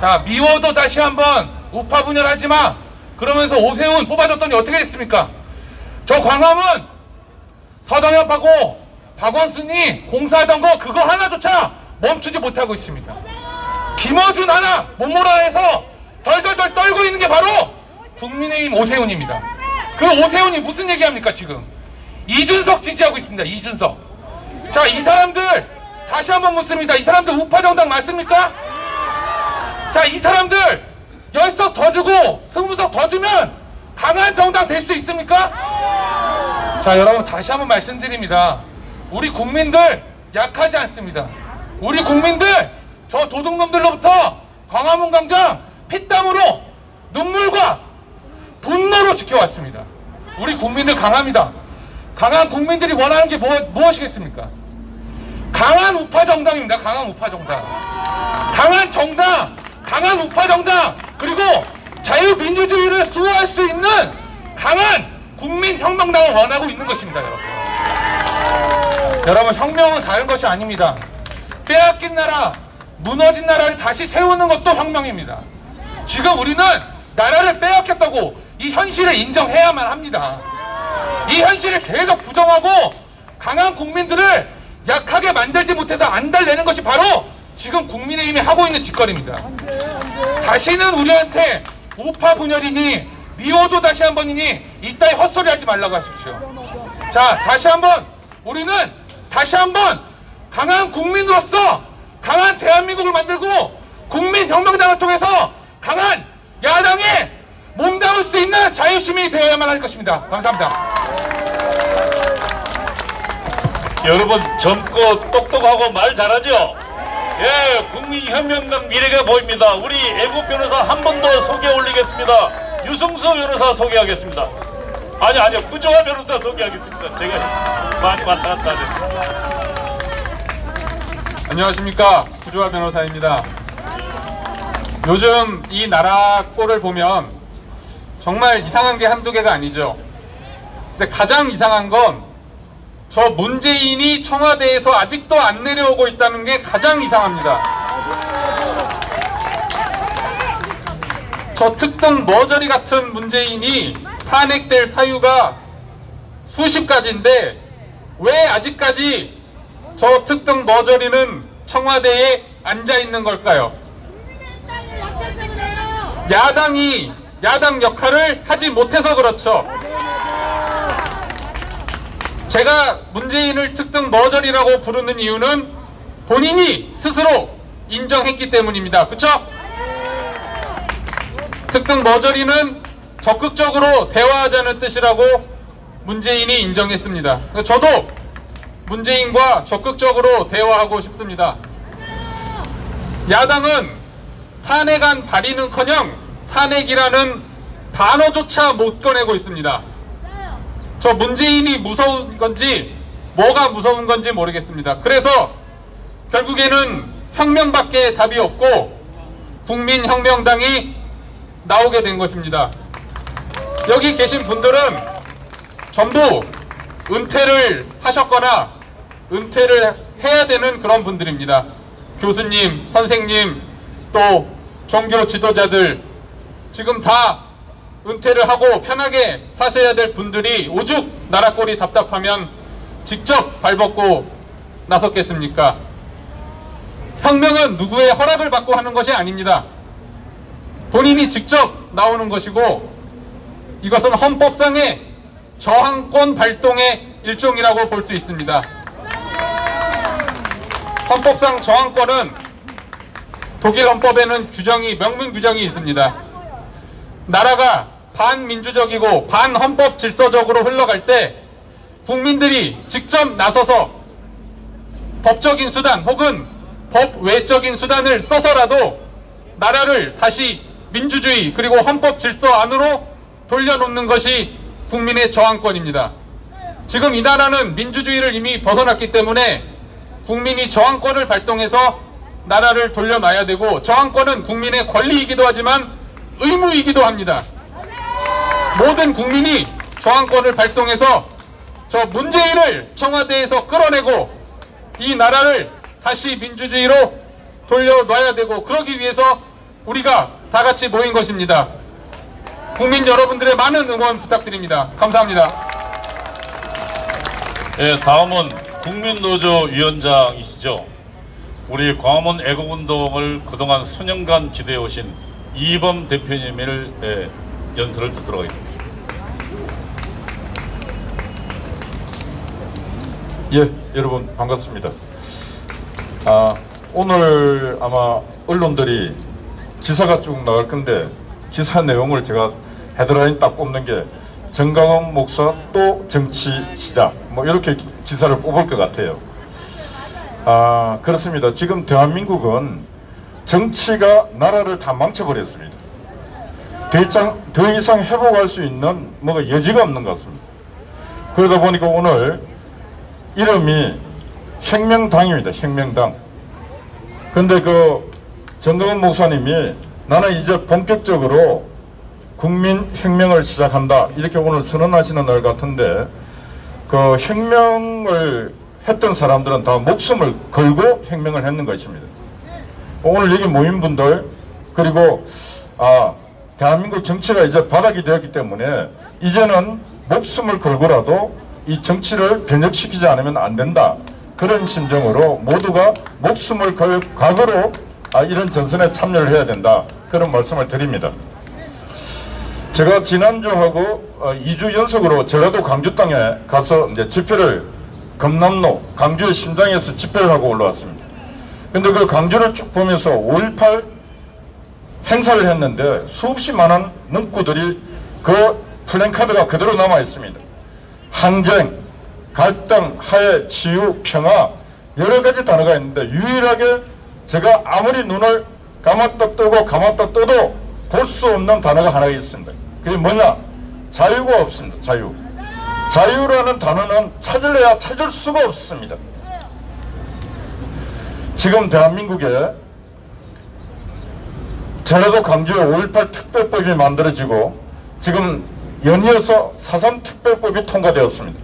자, 미워도 다시 한번 우파 분열하지 마 그러면서 오세훈 뽑아줬더니 어떻게 됐습니까? 저 광화문 서정엽하고 박원순이 공사하던 거 그거 하나조차 멈추지 못하고 있습니다. 김어준 하나 못 몰아내서 덜덜덜 떨고 있는 게 바로 국민의힘 오세훈입니다. 그 오세훈이 무슨 얘기합니까 지금? 이준석 지지하고 있습니다. 이준석. 자, 이 사람들 다시 한번 묻습니다. 이 사람들 우파 정당 맞습니까? 자, 이 사람들 10석 더 주고 20석 더 주면 강한 정당 될 수 있습니까? 자, 여러분 다시 한번 말씀드립니다. 우리 국민들 약하지 않습니다. 우리 국민들 저 도둑놈들로부터 광화문 광장 피땀으로 눈물과 분노로 지켜왔습니다. 우리 국민들 강합니다. 강한 국민들이 원하는 게 무엇이겠습니까? 강한 우파 정당입니다. 강한 우파 정당. 강한 정당, 강한 우파 정당, 그리고 자유민주주의를 수호할 수 있는 강한 국민혁명당을 원하고 있는 것입니다. 여러분, 혁명은 다른 것이 아닙니다. 빼앗긴 나라, 무너진 나라를 다시 세우는 것도 혁명입니다. 지금 우리는 나라를 빼앗겼다고 이 현실을 인정해야만 합니다. 이 현실을 계속 부정하고 강한 국민들을 약하게 만들지 못해서 안달내는 것이 바로 지금 국민의힘이 하고 있는 짓거리입니다. 다시는 우리한테 우파 분열이니 미워도 다시 한번이니 이따위 헛소리 하지 말라고 하십시오. 자, 다시 한번 우리는 다시 한번 강한 국민으로서 강한 대한민국을 만들고 국민혁명당을 통해서 강한 야당에 몸담을 수 있는 자유시민이 되어야만 할 것입니다. 감사합니다. 여러분, 젊고 똑똑하고 말 잘하죠? 예, 국민혁명당 미래가 보입니다. 우리 애국 변호사 한 번 더 소개 올리겠습니다. 유승수 변호사 소개하겠습니다. 아니요, 구조화 변호사 소개하겠습니다. 제가 많이 왔다 갔다 하는데. 안녕하십니까, 구조화 변호사입니다. 요즘 이 나라 꼴을 보면 정말 이상한 게 한두 개가 아니죠. 근데 가장 이상한 건 저 문재인이 청와대에서 아직도 안 내려오고 있다는 게 가장 이상합니다. 저 특등 머저리 같은 문재인이 탄핵될 사유가 수십 가지인데 왜 아직까지 저 특등 머저리는 청와대에 앉아 있는 걸까요? 야당이 야당 역할을 하지 못해서 그렇죠. 제가 문재인을 특등 머저리라고 부르는 이유는 본인이 스스로 인정했기 때문입니다. 그쵸? 특등 머저리는 적극적으로 대화하자는 뜻이라고 문재인이 인정했습니다. 저도 문재인과 적극적으로 대화하고 싶습니다. 야당은 탄핵안 발의는커녕 탄핵이라는 단어조차 못 꺼내고 있습니다. 저 문재인이 무서운 건지 뭐가 무서운 건지 모르겠습니다. 그래서 결국에는 혁명밖에 답이 없고 국민혁명당이 나오게 된 것입니다. 여기 계신 분들은 전부 은퇴를 하셨거나 은퇴를 해야 되는 그런 분들입니다. 교수님, 선생님, 또 종교 지도자들, 지금 다 은퇴를 하고 편하게 사셔야 될 분들이 오죽 나라 꼴이 답답하면 직접 발벗고 나섰겠습니까? 혁명은 누구의 허락을 받고 하는 것이 아닙니다. 본인이 직접 나오는 것이고, 이것은 헌법상의 저항권 발동의 일종이라고 볼 수 있습니다. 헌법상 저항권은 독일 헌법에는 명문 규정이 있습니다. 나라가 반민주적이고 반헌법 질서적으로 흘러갈 때 국민들이 직접 나서서 법적인 수단 혹은 법 외적인 수단을 써서라도 나라를 다시 민주주의 그리고 헌법 질서 안으로 돌려놓는 것이 국민의 저항권입니다. 지금 이 나라는 민주주의를 이미 벗어났기 때문에 국민이 저항권을 발동해서 나라를 돌려놔야 되고, 저항권은 국민의 권리이기도 하지만 의무이기도 합니다. 모든 국민이 저항권을 발동해서 저 문재인을 청와대에서 끌어내고 이 나라를 다시 민주주의로 돌려놔야 되고, 그러기 위해서 우리가 다 같이 모인 것입니다. 국민 여러분들의 많은 응원 부탁드립니다. 감사합니다. 네, 다음은 국민노조 위원장이시죠. 우리 광화문 애국운동을 그동안 수년간 지도해 오신 이범 대표님을 연설을 듣도록 하겠습니다. 예, 여러분 반갑습니다. 오늘 아마 언론들이 기사가 쭉 나갈 건데, 기사 내용을 제가 헤드라인 딱 뽑는 게 정강원 목사 또 정치 시작, 뭐 이렇게 기사를 뽑을 것 같아요. 그렇습니다. 지금 대한민국은 정치가 나라를 다 망쳐버렸습니다. 더 이상 회복할 수 있는 뭐가 여지가 없는 것 같습니다. 그러다 보니까 오늘 이름이 혁명당입니다. 혁명당. 근데 그 정강원 목사님이 나는 이제 본격적으로 국민혁명을 시작한다, 이렇게 오늘 선언하시는 날 같은데, 그 혁명을 했던 사람들은 다 목숨을 걸고 혁명을 했는 것입니다. 오늘 여기 모인 분들, 그리고 대한민국 정치가 이제 바닥이 되었기 때문에 이제는 목숨을 걸고라도 이 정치를 변혁시키지 않으면 안 된다, 그런 심정으로 모두가 목숨을 걸 각오로 이런 전선에 참여를 해야 된다, 그런 말씀을 드립니다. 제가 지난주하고 2주 연속으로 전라도 광주 땅에 가서 이제 집회를, 금남로 광주의 심장에서 집회를 하고 올라왔습니다. 근데 그 광주를 쭉 보면서 5.18 행사를 했는데 수없이 많은 문구들이, 그 플랜카드가 그대로 남아 있습니다. 항쟁, 갈등, 화해, 치유, 평화, 여러 가지 단어가 있는데, 유일하게 제가 아무리 눈을 감았다 뜨고 감았다 떠도 볼 수 없는 단어가 하나 있습니다. 그게 뭐냐? 자유가 없습니다. 자유. 자유라는 단어는 찾을래야 찾을 수가 없습니다. 지금 대한민국에 전라도 광주에 5.18 특별법이 만들어지고, 지금 연이어서 4.3 특별법이 통과되었습니다.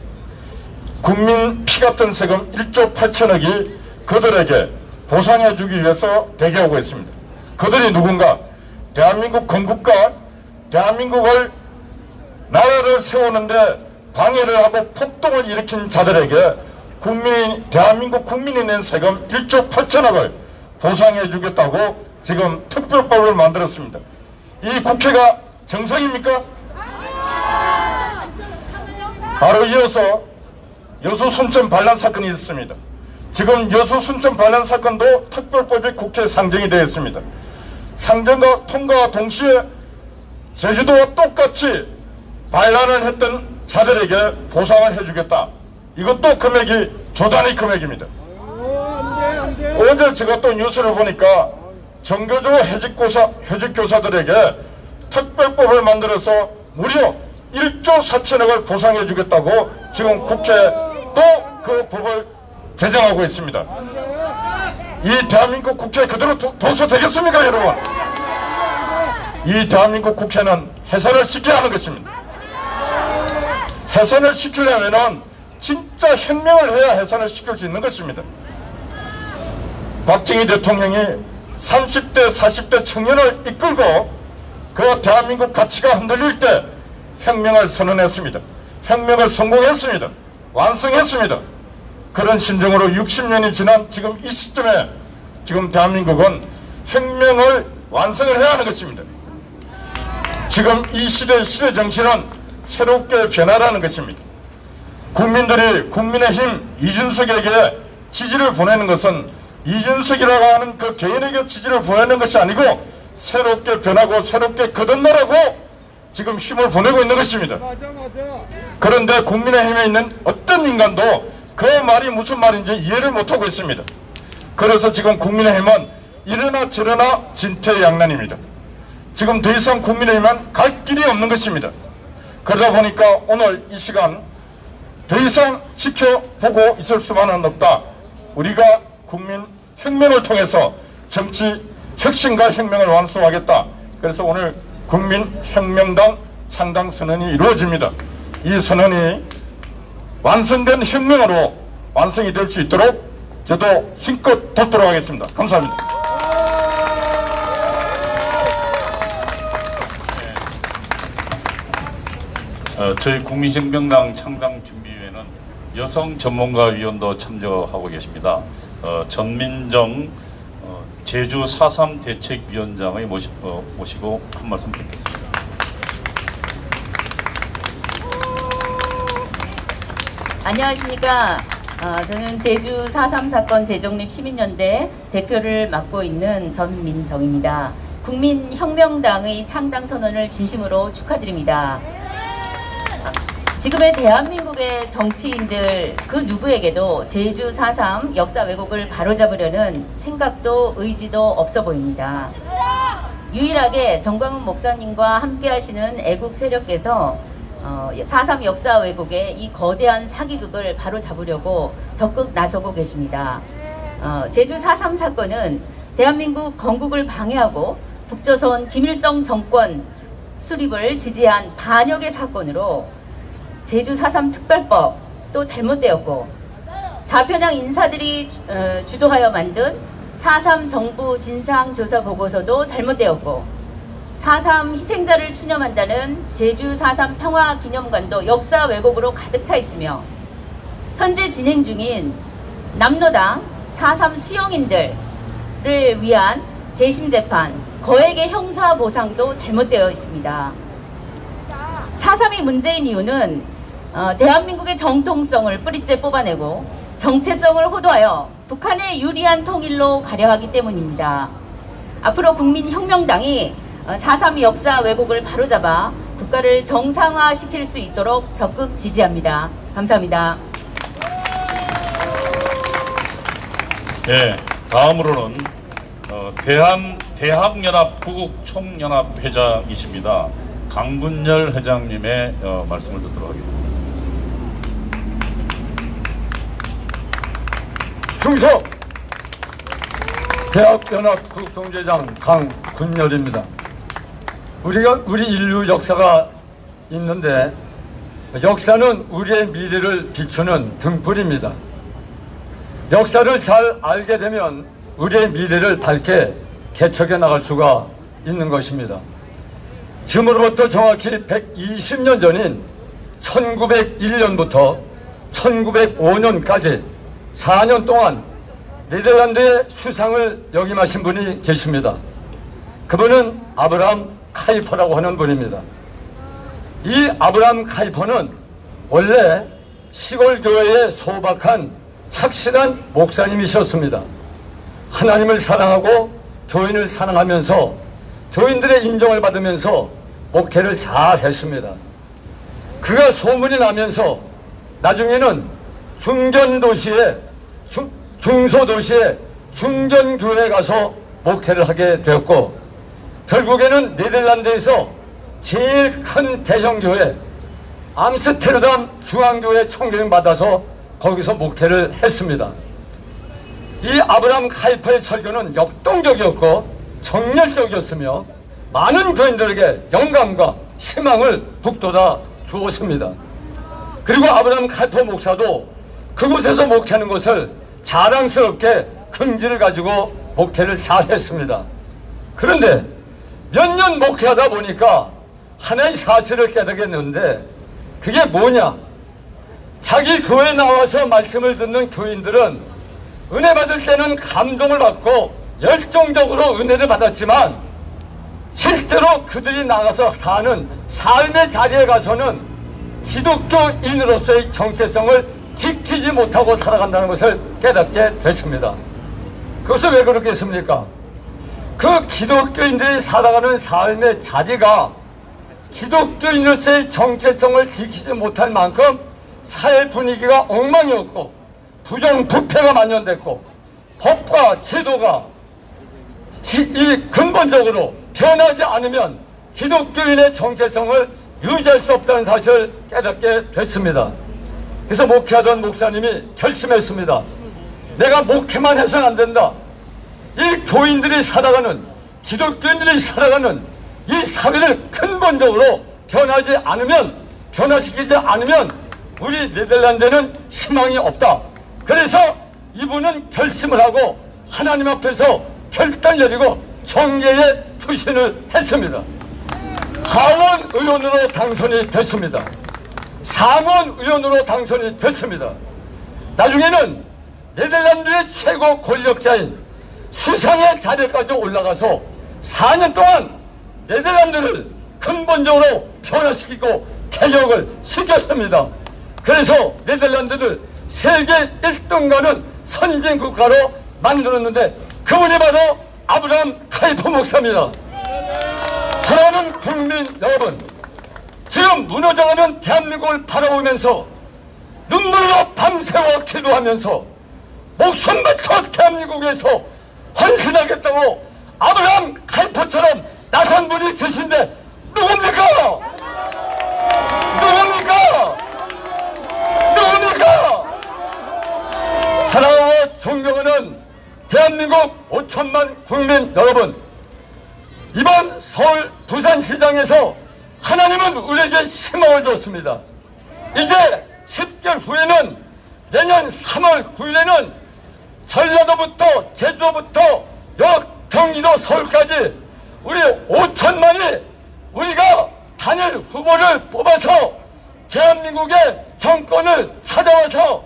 국민 피 같은 세금 1조 8천억이 그들에게 보상해주기 위해서 대기하고 있습니다. 그들이 누군가? 대한민국 건국과 대한민국을, 나라를 세우는데 방해를 하고 폭동을 일으킨 자들에게 대한민국 국민이 낸 세금 1조 8천억을 보상해주겠다고 지금 특별법을 만들었습니다. 이 국회가 정상입니까? 바로 이어서 여수 순천 반란 사건이 있습니다. 지금 여수 순천 반란 사건도 특별법이 국회에 상정이 되어 있습니다. 상정과 통과와 동시에 제주도와 똑같이 반란을 했던 자들에게 보상을 해주겠다. 이것도 금액이 조단위 금액입니다. 어제 제가 또 뉴스를 보니까 정교조 해직교사들에게 특별법을 만들어서 무려 1조 4천억을 보상해주겠다고 지금 국회도 그 법을 제정하고 있습니다. 이 대한민국 국회 그대로 둬서 되겠습니까, 여러분? 이 대한민국 국회는 해산을 시켜야 하는 것입니다. 해산을 시키려면은 진짜 혁명을 해야 해산을 시킬 수 있는 것입니다. 박정희 대통령이 30대 40대 청년을 이끌고 그 대한민국 가치가 흔들릴 때 혁명을 선언했습니다. 혁명을 성공했습니다. 완성했습니다. 그런 심정으로 60년이 지난 지금 이 시점에 지금 대한민국은 혁명을 완성을 해야 하는 것입니다. 지금 이 시대 정신은 새롭게 변화라는 것입니다. 국민들이 국민의힘 이준석에게 지지를 보내는 것은 이준석이라고 하는 그 개인에게 지지를 보내는 것이 아니고 새롭게 변하고 새롭게 거듭나라고 지금 힘을 보내고 있는 것입니다. 그런데 국민의힘에 있는 어떤 인간도 그 말이 무슨 말인지 이해를 못하고 있습니다. 그래서 지금 국민의힘은 이러나 저러나 진퇴양난입니다. 지금 더 이상 국민의힘은 갈 길이 없는 것입니다. 그러다 보니까 오늘 이 시간 더 이상 지켜보고 있을 수만은 없다. 우리가 국민 혁명을 통해서 정치 혁신과 혁명을 완수하겠다. 그래서 오늘 국민혁명당 창당 선언이 이루어집니다. 이 선언이 완성된 혁명으로 완성이 될 수 있도록 저도 힘껏 돕도록 하겠습니다. 감사합니다. 저희 국민혁명당 창당준비위원회는 여성 전문가위원도 참여하고 계십니다. 전민정 제주 4.3 대책위원장을 모시고 한 말씀 듣겠습니다. 안녕하십니까. 저는 제주 4.3 사건 재정립 시민연대 대표를 맡고 있는 전민정입니다. 국민혁명당의 창당 선언을 진심으로 축하드립니다. 지금의 대한민국의 정치인들 그 누구에게도 제주 4.3 역사 왜곡을 바로잡으려는 생각도 의지도 없어 보입니다. 유일하게 정광훈 목사님과 함께 하시는 애국 세력께서 4.3 역사 왜곡의 이 거대한 사기극을 바로잡으려고 적극 나서고 계십니다. 제주 4.3 사건은 대한민국 건국을 방해하고 북조선 김일성 정권 수립을 지지한 반역의 사건으로 제주 4.3 특별법도 잘못되었고 좌편향 인사들이 주도하여 만든 4.3 정부 진상조사 보고서도 잘못되었고 4.3 희생자를 추념한다는 제주 4.3 평화기념관도 역사 왜곡으로 가득 차 있으며 현재 진행 중인 남로당 4.3 수용인들을 위한 재심재판, 거액의 형사보상도 잘못되어 있습니다. 4.3이 문제인 이유는 대한민국의 정통성을 뿌리째 뽑아내고 정체성을 호도하여 북한의 유리한 통일로 가려 하기 때문입니다. 앞으로 국민혁명당이 4.3 역사 왜곡을 바로잡아 국가를 정상화시킬 수 있도록 적극 지지합니다. 감사합니다. 네, 다음으로는 대한연합 구국총연합 회장이십니다. 강군열 회장님의 말씀을 듣도록 하겠습니다. 충성! 대한연합 구국통제장 강군열입니다. 우리 인류 역사가 있는데 역사는 우리의 미래를 비추는 등불입니다. 역사를 잘 알게 되면 우리의 미래를 밝게 개척해 나갈 수가 있는 것입니다. 지금으로부터 정확히 120년 전인 1901년부터 1905년까지 4년 동안 네덜란드의 수상을 역임하신 분이 계십니다. 그분은 아브라함 카이퍼라고 하는 분입니다. 이 아브라함 카이퍼는 원래 시골 교회에 소박한 착실한 목사님이셨습니다. 하나님을 사랑하고 교인을 사랑하면서 교인들의 인정을 받으면서 목회를 잘 했습니다. 그가 소문이 나면서 나중에는 중소도시의 중견교회에 가서 목회를 하게 되었고 결국에는 네덜란드에서 제일 큰 대형교회 암스테르담 중앙교회 총경을 받아서 거기서 목회를 했습니다. 이 아브라함 카이퍼의 설교는 역동적이었고 정열적이었으며 많은 교인들에게 영감과 희망을 북돋아 주었습니다. 그리고 아브라함 칼퍼 목사도 그곳에서 목회하는 것을 자랑스럽게 긍지를 가지고 목회를 잘 했습니다. 그런데 몇 년 목회하다 보니까 하나의 사실을 깨닫겠는데 그게 뭐냐? 자기 교회에 나와서 말씀을 듣는 교인들은 은혜 받을 때는 감동을 받고 열정적으로 은혜를 받았지만 실제로 그들이 나가서 사는 삶의 자리에 가서는 기독교인으로서의 정체성을 지키지 못하고 살아간다는 것을 깨닫게 됐습니다. 그것은 왜 그렇겠습니까? 그 기독교인들이 살아가는 삶의 자리가 기독교인으로서의 정체성을 지키지 못할 만큼 사회 분위기가 엉망이었고 부정부패가 만연됐고 법과 제도가 근본적으로 변하지 않으면 기독교인의 정체성을 유지할 수 없다는 사실을 깨닫게 됐습니다. 그래서 목회하던 목사님이 결심했습니다. 내가 목회만 해서는 안 된다. 이 교인들이 살아가는, 기독교인들이 살아가는 이 사회를 근본적으로 변화시키지 않으면 우리 네덜란드는 희망이 없다. 그래서 이분은 결심을 하고 하나님 앞에서 결단을 내리고 정계에 투신을 했습니다. 하원 의원으로 당선이 됐습니다. 상원 의원으로 당선이 됐습니다. 나중에는 네덜란드의 최고 권력자인 수상의 자리까지 올라가서 4년 동안 네덜란드를 근본적으로 변화시키고 개혁을 시켰습니다. 그래서 네덜란드를 세계 1등가는 선진국가로 만들었는데 그분이 바로 아브라함 칼퍼 목사입니다. 사랑하는 국민 여러분, 지금 무너져가는 대한민국을 바라보면서 눈물로 밤새워 기도하면서 목숨 바쳐 대한민국에서 헌신하겠다고 아브라함 칼퍼처럼 나선 분이 계신데 누굽니까? 사랑하고 존경하는 대한민국 5천만 국민 여러분, 이번 서울 부산시장에서 하나님은 우리에게 희망을 줬습니다. 이제 10개월 후에는 내년 3월 9일에는 전라도부터 제주도부터 경기도 서울까지 우리 5천만이 우리가 단일 후보를 뽑아서 대한민국의 정권을 찾아와서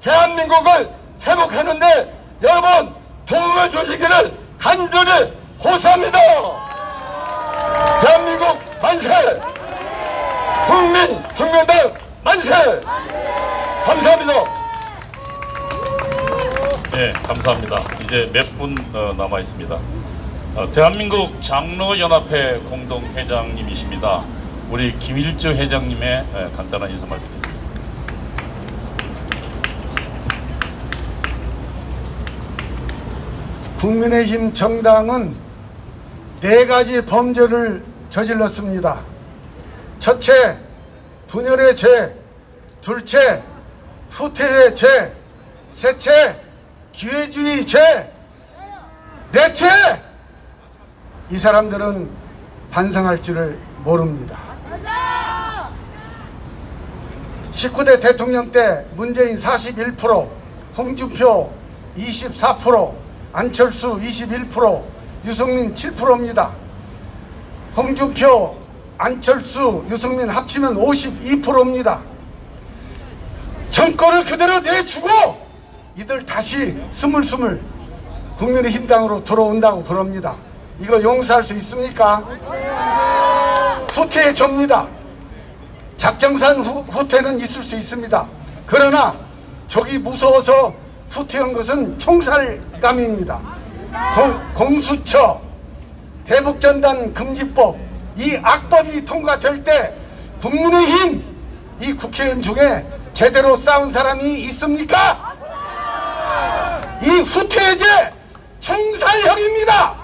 대한민국을 회복하는데 여러분 도움을 주시기를 간절히 호소합니다. 대한민국 만세! 국민혁명당 만세! 감사합니다. 네, 감사합니다. 이제 몇 분 남아 있습니다. 대한민국 장로연합회 공동회장님이십니다. 우리 김일주 회장님의 간단한 인사말 듣겠습니다. 국민의힘 정당은 4가지 범죄를 저질렀습니다. 첫째, 분열의 죄. 둘째, 후퇴의 죄. 셋째, 기회주의 죄. 넷째, 이 사람들은 반성할 줄을 모릅니다. 19대 대통령 때 문재인 41%, 홍준표 24%, 안철수 21%, 유승민 7%입니다. 홍준표, 안철수, 유승민 합치면 52%입니다. 정권을 그대로 내주고 이들 다시 스물스물 국민의힘당으로 들어온다고 그럽니다. 이거 용서할 수 있습니까? 후퇴의 죄입니다. 작정산 후퇴는 있을 수 있습니다. 그러나 적이 무서워서 후퇴한 것은 총살감입니다. 공수처, 대북전단 금지법, 이 악법이 통과될 때 국민의힘 이 국회의원 중에 제대로 싸운 사람이 있습니까? 이 후퇴죄 총살형입니다.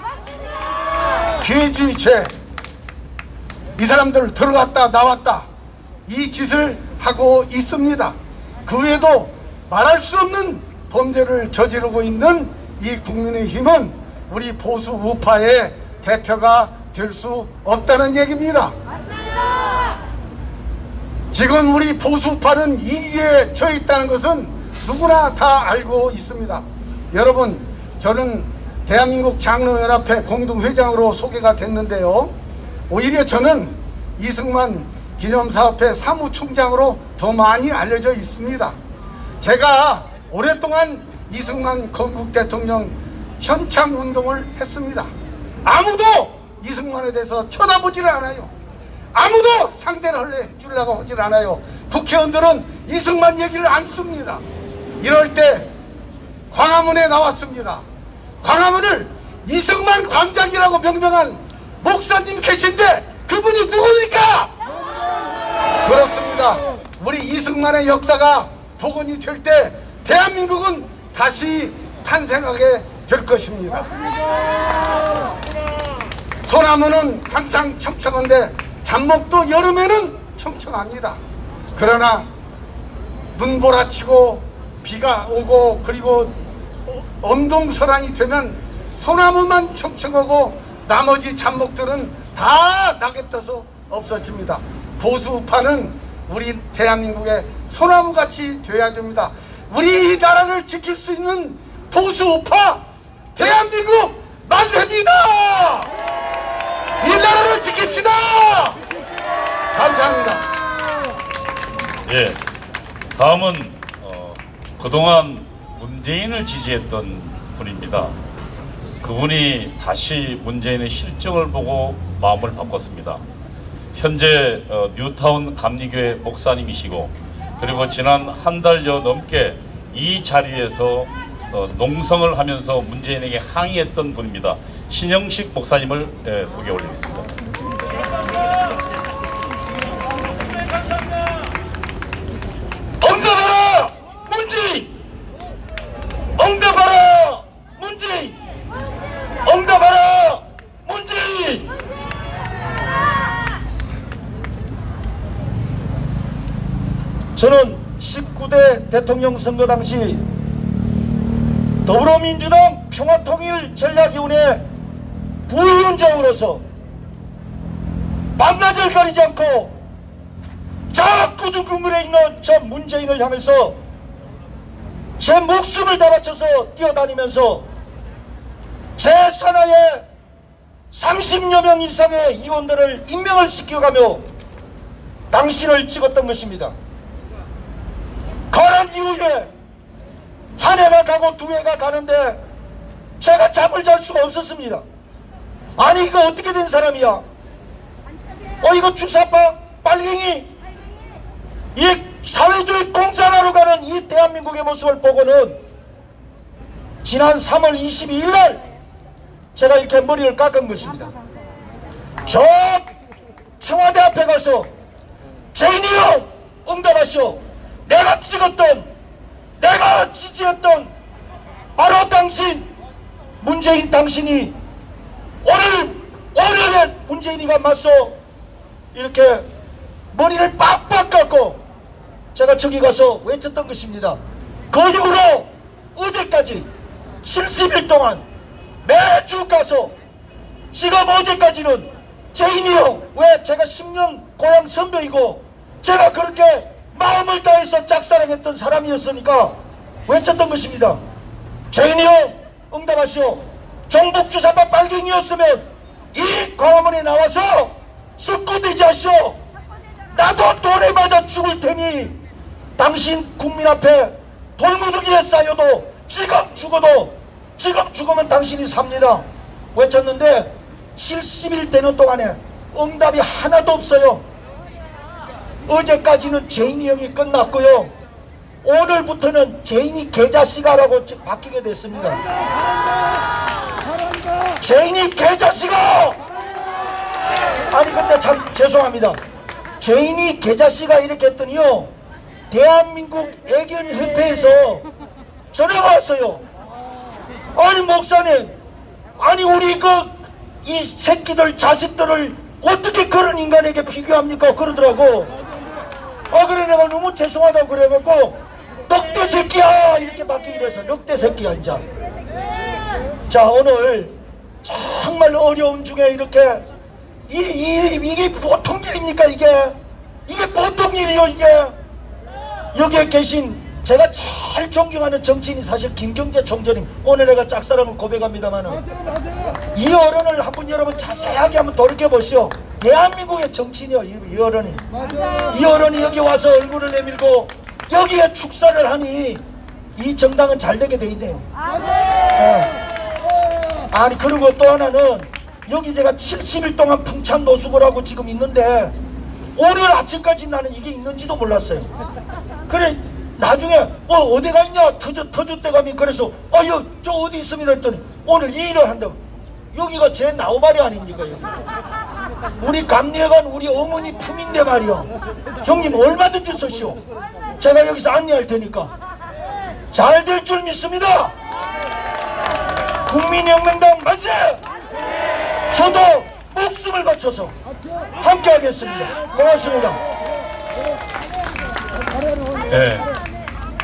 기회주의죄, 이 사람들 들어갔다 나왔다 이 짓을 하고 있습니다. 그 외에도 말할 수 없는 범죄를 저지르고 있는 이 국민의힘은 우리 보수 우파의 대표가 될 수 없다는 얘기입니다. 지금 우리 보수파는 이기에 처해 있다는 것은 누구나 다 알고 있습니다. 여러분, 저는 대한민국 장로연합회 공동회장으로 소개가 됐는데요. 오히려 저는 이승만 기념사업회 사무총장으로 더 많이 알려져 있습니다. 제가 오랫동안 이승만 건국 대통령 현창운동을 했습니다. 아무도 이승만에 대해서 쳐다보질 않아요. 아무도 상대를 해주려고 하질 않아요. 국회의원들은 이승만 얘기를 안 씁니다. 이럴 때 광화문에 나왔습니다. 광화문을 이승만 광장이라고 명명한 목사님 계신데 그분이 누굽니까? 그렇습니다. 우리 이승만의 역사가 복원이 될 때 대한민국은 다시 탄생하게 될 것입니다. 소나무는 항상 청청한데 잡목도 여름에는 청청합니다. 그러나 눈보라치고 비가 오고 그리고 엄동설한이 되면 소나무만 청청하고 나머지 잡목들은 다 낙에 떠서 없어집니다. 보수파는 우리 대한민국의 소나무같이 되어야 됩니다. 우리 이 나라를 지킬 수 있는 보수파 대한민국 만세입니다. 이 나라를 지킵시다. 감사합니다. 예, 다음은 그동안 문재인을 지지했던 분입니다. 그분이 다시 문재인의 실정을 보고 마음을 바꿨습니다. 현재 뉴타운 감리교회 목사님이시고 그리고 지난 한 달여 넘게 이 자리에서 농성을 하면서 문재인에게 항의했던 분입니다. 신영식 목사님을 소개 올리겠습니다. 응답하라 문재인! 응답하라 문재인! 응답하라 문재인! 저는 19대 대통령 선거 당시 더불어민주당 평화통일전략위원회 부위원장으로서 밤낮을 가리지 않고 자꾸 중근거려 있는 저 문재인을 향해서 제 목숨을 다 바쳐서 뛰어다니면서 제 산하에 30여 명 이상의 의원들을 임명을 시켜가며 당신을 찍었던 것입니다. 그런 이후에 한 해가 가고 두 해가 가는데 제가 잠을 잘 수가 없었습니다. 아니 이거 어떻게 된 사람이야? 이거 주사파 빨갱이 이 사회주의 공산화로 가는 이 대한민국의 모습을 보고는 지난 3월 22일 날 제가 이렇게 머리를 깎은 것입니다. 저 청와대 앞에 가서 제인이요 응답하시오. 내가 찍었던 내가 지지했던 바로 당신 문재인 당신이 오늘의 문재인이가 맞서 이렇게 머리를 빡빡 깎고 제가 저기 가서 외쳤던 것입니다. 그 이후로 어제까지 70일 동안 매주 가서 지금 어제까지는 제인이요 왜 제가 10년 고향 선배이고 제가 그렇게 마음을 다해서 짝사랑했던 사람이었으니까 외쳤던 것입니다. 제인이요 응답하시오. 정북주사파 빨갱이였으면 이 광화문에 나와서 숙고되지 하시오. 나도 돌에 맞아 죽을 테니 당신 국민 앞에 돌무더기에 쌓여도 지금 죽으면 당신이 삽니다. 외쳤는데 70일 되는 동안에 응답이 하나도 없어요. 어제까지는 제인이 형이 끝났고요. 오늘부터는 제인이 개자식아라고 바뀌게 됐습니다. 제인이 개자식아! 아니 근데 참 죄송합니다. 제인이 개자식아 이렇게 했더니요 대한민국 애견협회에서 전화가 왔어요. 아니 목사님, 아니 우리 이 새끼들 자식들을 어떻게 그런 인간에게 비교합니까? 그러더라고. 그래 내가 너무 죄송하다고 그래갖고 넉대 새끼야 이렇게 바뀌기로 해서 넉대 새끼야 이제. 자 오늘 정말 어려운 중에 이렇게 이게 보통 일입니까 이게? 이게 보통 일이요 이게. 여기에 계신 제가 제일 존경하는 정치인이 사실 김경재 총재님, 오늘 내가 짝사랑을 고백합니다만은 이 어른을 한번 여러분 자세하게 한번 돌이켜보시오. 대한민국의 정치인이요 이 어른이. 이 어른이 여기 와서 얼굴을 내밀고 여기에 축사를 하니 이 정당은 잘 되게 돼 있네요. 아니 그리고 또 하나는 여기 제가 70일 동안 풍찬 노숙을 하고 지금 있는데 오늘 아침까지 나는 이게 있는지도 몰랐어요. 그래 나중에 어디가 있냐 터줏대 감이 그래서 저 어디 있습니다 했더니 오늘 이 일을 한다고. 여기가 제 나우발이 아닙니까 여기. 우리 감리회관 우리 어머니 품인데 말이요. 형님 얼마든지 서시오. 제가 여기서 안내할 테니까 잘 될 줄 믿습니다. 국민혁명당 만세! 저도 목숨을 바쳐서 함께 하겠습니다. 고맙습니다. 네,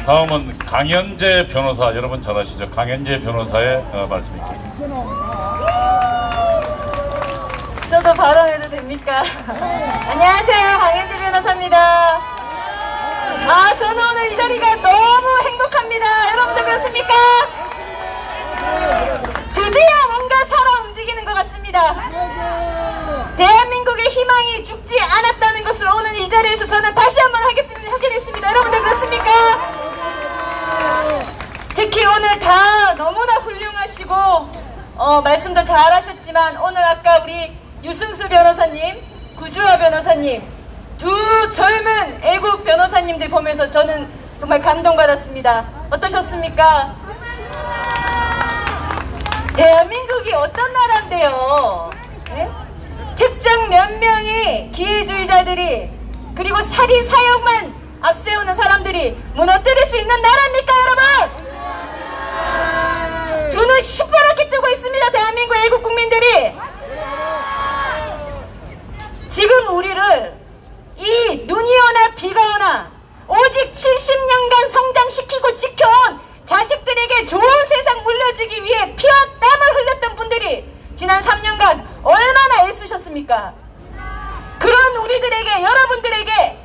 다음은 강현재 변호사, 여러분 잘 아시죠? 강현재 변호사의 말씀이 있겠습니다. 저도 발언해도 됩니까? 안녕하세요, 강현재 변호사입니다. 저는 오늘 이 자리가 너무 행복합니다. 여러분도 그렇습니까? 드디어 뭔가 살아 움직이는 것 같습니다. 대한민국의 희망이 죽지 않았다는 것을 오늘 이 자리에서 저는 다시 한번 확인했습니다. 여러분들 그렇습니까? 특히 오늘 다 너무나 훌륭하시고 말씀도 잘하셨지만 오늘 아까 우리 유승수 변호사님, 구주화 변호사님 두 젊은 애국 변호사님들 보면서 저는 정말 감동받았습니다. 어떠셨습니까? 대한민국이 어떤 나라인데요? 네? 특정 몇 명의 기회주의자들이 그리고 살인 사형만 앞세우는 사람들이 무너뜨릴 수 있는 나라입니까 여러분? 두 눈 시퍼렇게 뜨고 있습니다. 대한민국 애국 국민들이. 지금 우리를 이 눈이 오나 비가 오나 오직 70년간 성장시키고 지켜온 자식들에게 좋은 세상 물려주기 위해 피와 땀을 흘렸던 분들이 지난 3년간 얼마나 애쓰셨습니까? 그런 우리들에게, 여러분들에게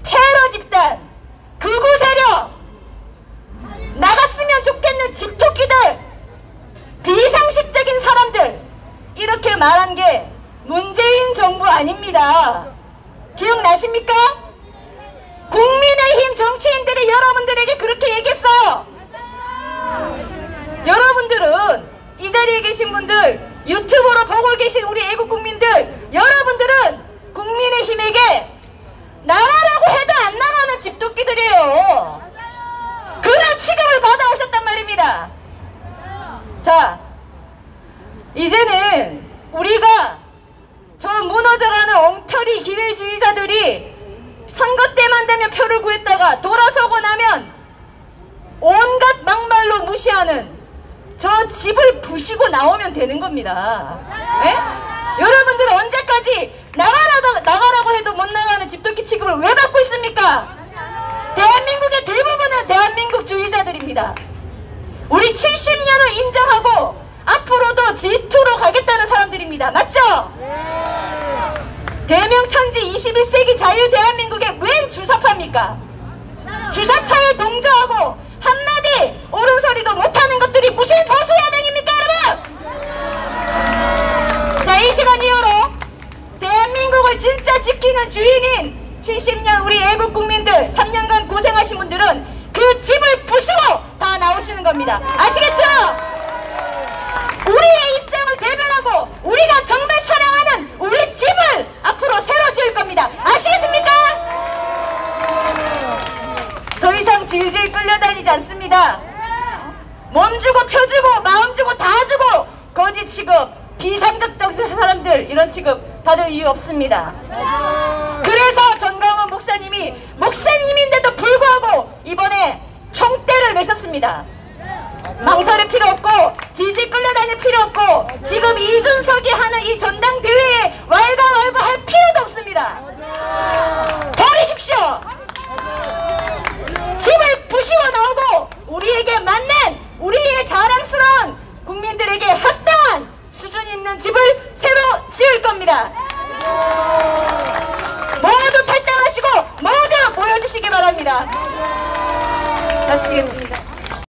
테러 집단, 극우 세력, 나갔으면 좋겠는 집토끼들, 비상식적인 사람들 이렇게 말한 게 문재인 정부 아닙니다. 기억나십니까? 국민의힘 정치인들이 여러분들에게 그렇게 얘기했어요. 여러분들은 이 자리에 계신 분들, 유튜브로 보고 계신 우리 애국 국민들, 여러분들은 국민의힘에게 나가라고 해도 안 나가는 집토끼들이에요. 그런 취급을 받아오셨단 말입니다. 자, 이제는 우리가 저 무너져가는 엉터리 기회주의자들이 선거 때만 되면 표를 구했다가 돌아서고 나면 온갖 막말로 무시하는 저 집을 부시고 나오면 되는 겁니다. 에? 여러분들은 언제까지 나가라고 해도 못 나가는 집토끼 취급을 왜 받고 있습니까? 대한민국의 대부분은 대한민국주의자들입니다. 우리 70년을 인정하고 앞으로도 G2로 가겠다는 사람들입니다. 맞죠? 대명천지 21세기 자유 대한민국의 웬 주사파입니까? 주사파에 동조하고 한마디 옳은 소리도 못하는 것들이 무슨 보수야당입니까 여러분? 자, 이 시간 이후로 대한민국을 진짜 지키는 주인인 70년 우리 애국 국민들, 3년간 고생하신 분들은 그 집을 부수고 다 나오시는 겁니다. 아시겠죠? 우리의 입장을 대변하고 우리가 정말 사랑하는 우리 집을 앞으로 새로 지을 겁니다. 아시겠습니까? 더 이상 질질 끌려다니지 않습니다. 몸 주고 표 주고 마음 주고 다 주고 거짓 취급, 비상적인 사람들 이런 취급 받을 이유 없습니다. 그래서 전광훈 목사님인데도 불구하고 이번에 총대를 매셨습니다. 망설일 필요 없고 질질 끌려다닐 필요 없고 지금 이준석이 하는 이 전당대회에 왈가왈부 할 필요도 없습니다. 버리십시오. 집을 부시고 나오고 우리에게 맞는, 우리에게 자랑스러운, 국민들에게 합당한 수준 있는 집을 새로 지을 겁니다. 모두 탈당하십시오. 주시기 바랍니다. 마치겠습니다.